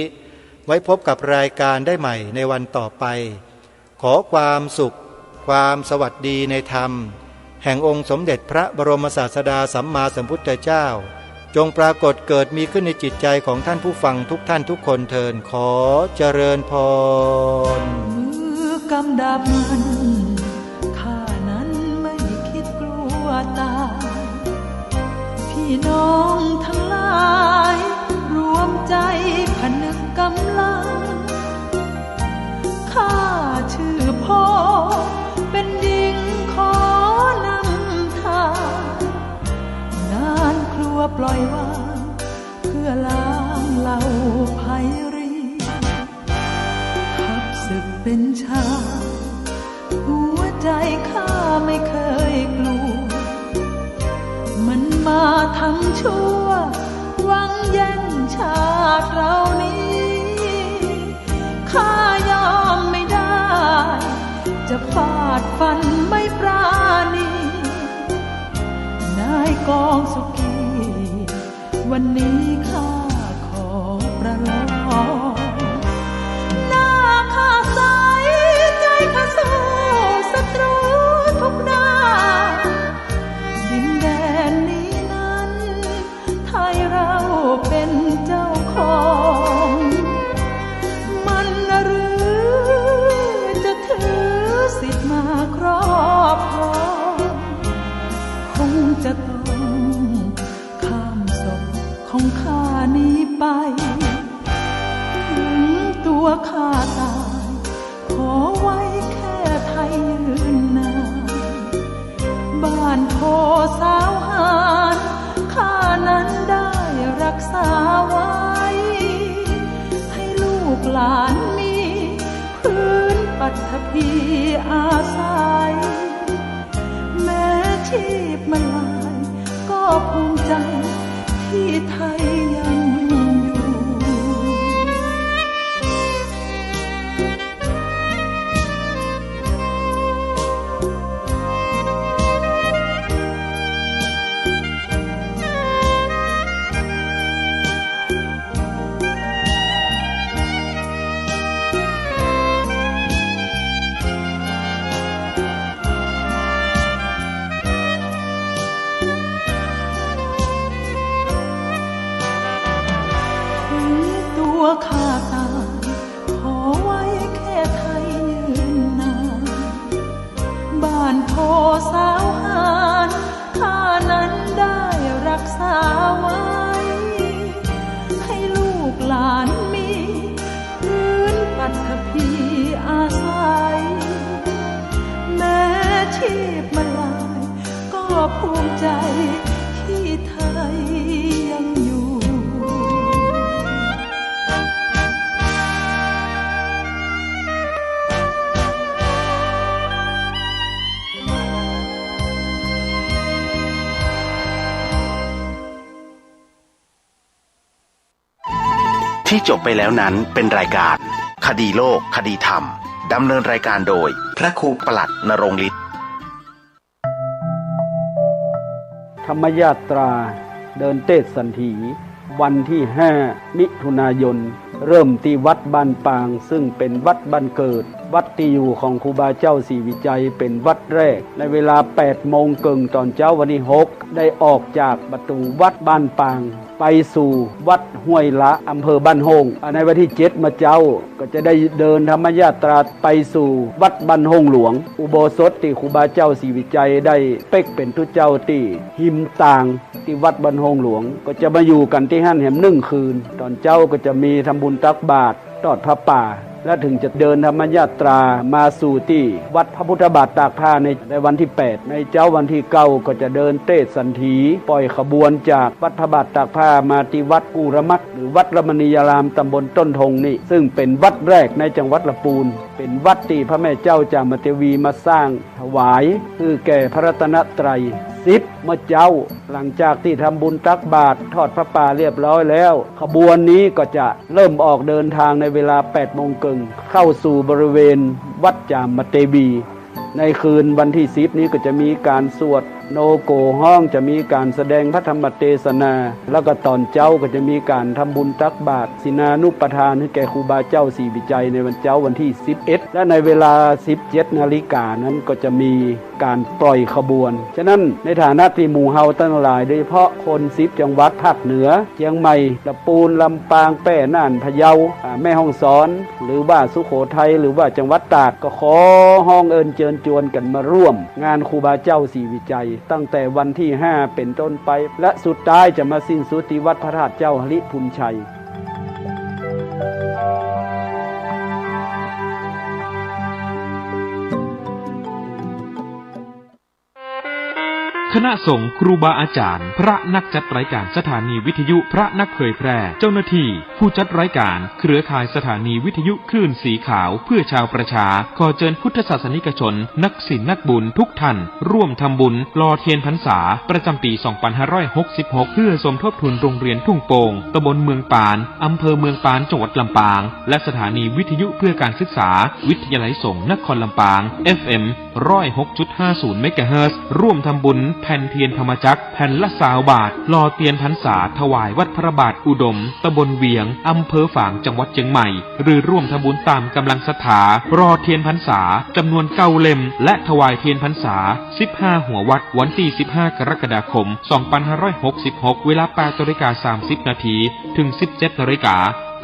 ไว้พบกับรายการได้ใหม่ในวันต่อไป ขอความสุขความสวัสดีในธรรมแห่งองค์สมเด็จพระบรมศาสดาสัมมาสัมพุทธเจ้าจงปรากฏเกิดมีขึ้นในจิตใจของท่านผู้ฟังทุกท่านทุกคนเทินขอเจริญพรมือกำดับมันข้านั้นไม่คิดกลัวตายพี่น้องทั้งหลายรวมใจผนึกกำลังข้าชื่อพ่อเป็นหญิงขอนำทางงานครัวปล่อยวางเพื่อล้างเหล่าภัยรีทับศึกเป็นชาหัวใจข้าไม่เคยกลัวมันมาทำชั่วหวังแย่งชาติเรานี้ข้ายอมไม่ได้จะฟาดฟันไม่ปราณีนายกองสุขีวันนี้ข้าขอประลองหน้าข้าใสใจข้าสู้ศัตรูทุกด้านดินแดนนี้นั้นไทยเราเป็นเจ้าของมันหรือจะถือสิทธิ์มาครอบครองคงจะต้องข้ามศพของข้านี้ไปถึงตัวข้าตายขอไว้แค่ไทยยืนนานบ้านโพสาวหารข้านั้นได้รักษาไว้ให้ลูกหลานมีพื้นปัฐภีอาศัยแม้ชีพมันลายก็ภูมิใจที่ไทยยังอยู่ข้าตายขอไว้แค่ไทยยืนนานบ้านโพสาวหารข้านั้นได้รักษาไว้ให้ลูกหลานมีพื้นปัฐภีอาศัยแม้ชีพมันลายก็ภูมิใจที่ไทยยังอยู่ที่จบไปแล้วนั้นเป็นรายการคดีโลกคดีธรรมดำเนินรายการโดยพระครูปลัดณรงค์ฤทธิ์ธรรมยาตราเดินเทศสันถีวันที่5มิถุนายนเริ่มที่วัดบ้านปางซึ่งเป็นวัดบ้านเกิดวัดที่อยู่ของครูบาเจ้าศรีวิจัยเป็นวัดแรกในเวลา 8:00 น.ตอนเช้าวันที่6ได้ออกจากประตูวัดบ้านปางไปสู่วัดห้วยละอำเภอบ้านโฮงในวันที่7มาเจ้าก็จะได้เดินธรรมยาตราไปสู่วัดบ้านโฮงหลวงอุโบสถที่ครูบาเจ้าศรีวิจัยได้เป๊กเป็นทุเจ้าที่หิมต่างที่วัดบ้านโฮงหลวงก็จะมาอยู่กันที่หั่นแหม1 คืนตอนเช้าก็จะมีทำบุญตักบาตรทอดพระป่าและถึงจะเดินธรรมยาตรามาสู่ที่วัดพระพุทธบาทตากผ้าในวันที่8ในเจ้าวันที่9ก็จะเดินเทศสันถีปล่อยขบวนจากวัดพระบาทตากผ้ามาที่วัดกูรมัดหรือวัดรมณียารามตำบลต้นทงนี่ซึ่งเป็นวัดแรกในจังหวัดลำพูนเป็นวัดที่พระแม่เจ้าจามเทวีมาสร้างถวายคือแก่พระรัตนตรัย10 เมื่อเจ้าหลังจากที่ทำบุญตักบาตรทอดพระป่าเรียบร้อยแล้วขบวนนี้ก็จะเริ่มออกเดินทางในเวลา 8:00 น.เข้าสู่บริเวณวัดจามเทวีในคืนวันที่10นี้ก็จะมีการสวด โนโกห้องจะมีการแสดงพระธรรมเทศนาแล้วก็ตอนเจ้าก็จะมีการทำบุญตักบาตรศีนานุปทานให้แก่ครูบาเจ้าศรีวิจัยในวันเจ้าวันที่11และในเวลา 17 นาฬิกานั้นก็จะมีการปล่อยขบวนฉะนั้นในฐานะที่หมู่เฮาทั้งหลายโดยเฉพาะคน10จังหวัดภาคเหนือเชียงใหม่ลำพูนลำปางแพร่น่านพะเยาแม่ฮ่องสอนหรือว่าสุโขทัยหรือว่าจังหวัดตากก็ขอห้องเอิญเชิญชวนกันมาร่วมงานครูบาเจ้าศรีวิจัยตั้งแต่วันที่5เป็นต้นไปและสุดท้ายจะมาสิ้นสุดที่วัดพระธาตุเจ้าหฤพุนชัยคณะสงฆ์ครูบาอาจารย์พระนักจัดรายการสถานีวิทยุพระนักเผยแพร่เจ้าหน้าที่ผู้จัดรายการเครือข่ายสถานีวิทยุคลื่นสีขาวเพื่อชาวประชาขอเชิญพุทธศาสนิกชนนักศิลป์นักบุญทุกท่านร่วมทำบุญหล่อเทียนพรรษาประจำปี 2566 เพื่อสมทบทุนโรงเรียนทุ่งโป่งตำบลเมืองปานอำเภอเมืองปานจังหวัดลำปางและสถานีวิทยุเพื่อการศึกษาวิทยาลัยสงฆ์นครลำปาง FM 106.50 เมกะเฮิรตซ์ร่วมทำบุญแผ่นเทียนธรรมจักรแผ่นละ20 บาทหล่อเทียนพรรษาถวายวัดพระบาทอุดมตำบลเวียงอำเภอฝางจังหวัดเชียงใหม่หรือร่วมทำบุญตามกำลังศรัทธารอเทียนพรรษาจำนวน9 เล่มและถวายเทียนพรรษา15หัววัดวันที่15กรกฎาคม2566เวลา 8:30 นาทีถึง 17 นาฬิกา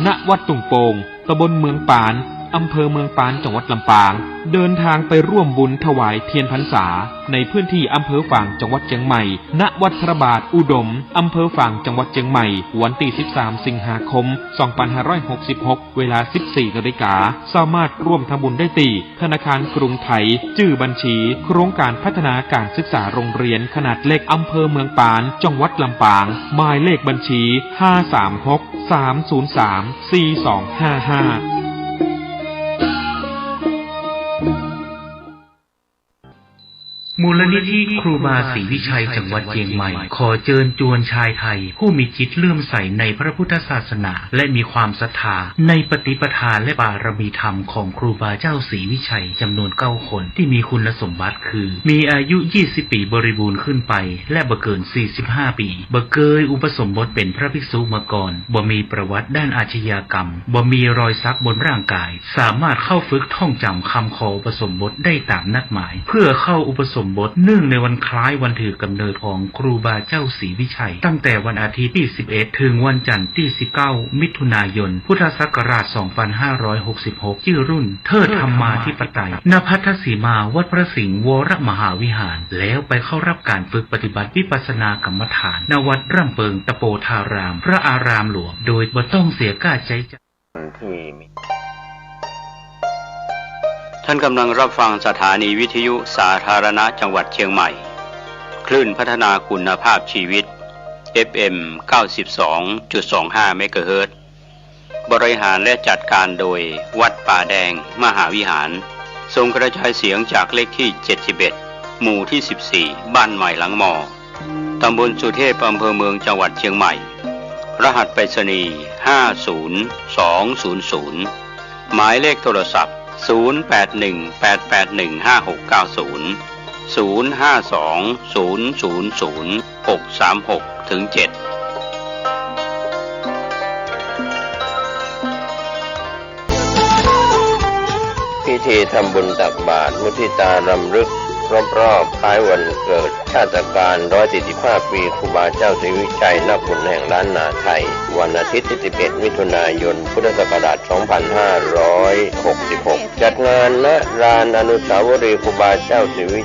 ณวัดตุงโป่งตำบลเมืองปานอำเภอเมืองปานจังหวัดลำปางเดินทางไปร่วมบุญถวายเทียนพรรษาในพื้นที่อำเภอฝางจังหวัดเชียงใหม่ณวัดพระบาทอุดมอำเภอฝางจังหวัดเชียงใหม่วันที่13สิงหาคม2566เวลา 14 นาฬิกาสามารถร่วมทำบุญได้ที่ธนาคารกรุงไทยชื่อบัญชีโครงการพัฒนาการศึกษาโรงเรียนขนาดเล็กอำเภอเมืองปานจังหวัดลำปางหมายเลขบัญชี536 303 4255มูลนิธิครูบาศรีวิชัยจังหวัดเชียงใหม่ขอเชิญชวนชายไทยผู้มีจิตเลื่อมใสในพระพุทธศาสนาและมีความศรัทธาในปฏิปทาและบารมีธรรมของครูบาเจ้าศรีวิชัยจำนวน9 คนที่มีคุณสมบัติคือมีอายุ20 ปีบริบูรณ์ขึ้นไปและบ่เกิน45 ปีบ่เคยอุปสมบทเป็นพระภิกษุมาก่อนบ่มีประวัติด้านอาชญากรรมบ่มีรอยสักบนร่างกายสามารถเข้าฝึกท่องจำคำขออุปสมบทได้ตามนัดหมายเพื่อเข้าอุปสมบทเนื่องในวันคล้ายวันถือกำเนิดของครูบาเจ้าศรีวิชัยตั้งแต่วันอาทิตย์ที่11ถึงวันจันทร์ที่19มิถุนายนพุทธศักราช2566ชื่อรุ่นเทิดธรรมาธิปไตยณพัทธสีมาวัดพระสิงห์วรมหาวิหารแล้วไปเข้ารับการฝึกปฏิบัติวิปัสสนากรรมฐานณวัดร่ำเปิงตะโปธารามพระอารามหลวงโดยบ่ต้องเสียค่าใช้จ่ายท่านกำลังรับฟังสถานีวิทยุสาธารณะจังหวัดเชียงใหม่คลื่นพัฒนาคุณภาพชีวิต FM 92.25 เมกะเฮิรตซ์บริหารและจัดการโดยวัดป่าแดงมหาวิหารส่งกระจายเสียงจากเลขที่71หมู่ที่14บ้านใหม่หลังมอตำบลสุเทพอำเภอเมืองจังหวัดเชียงใหม่รหัสไปรษณีย์50200หมายเลขโทรศัพท์0818815690 0520000636-7พิธีทำบุญตักบาตรมุทิตารำลึกรอบคล้ายวันเกิดชาติการ145 ปีครูบาเจ้าศรีวิชัยนักบุญแห่งล้านนาไทยวันอาทิตย์ที่11มิถุนายนพุทธศักราช2566จัดงานณลานอนุสาวรีย์ครูบาเจ้าศรีวิ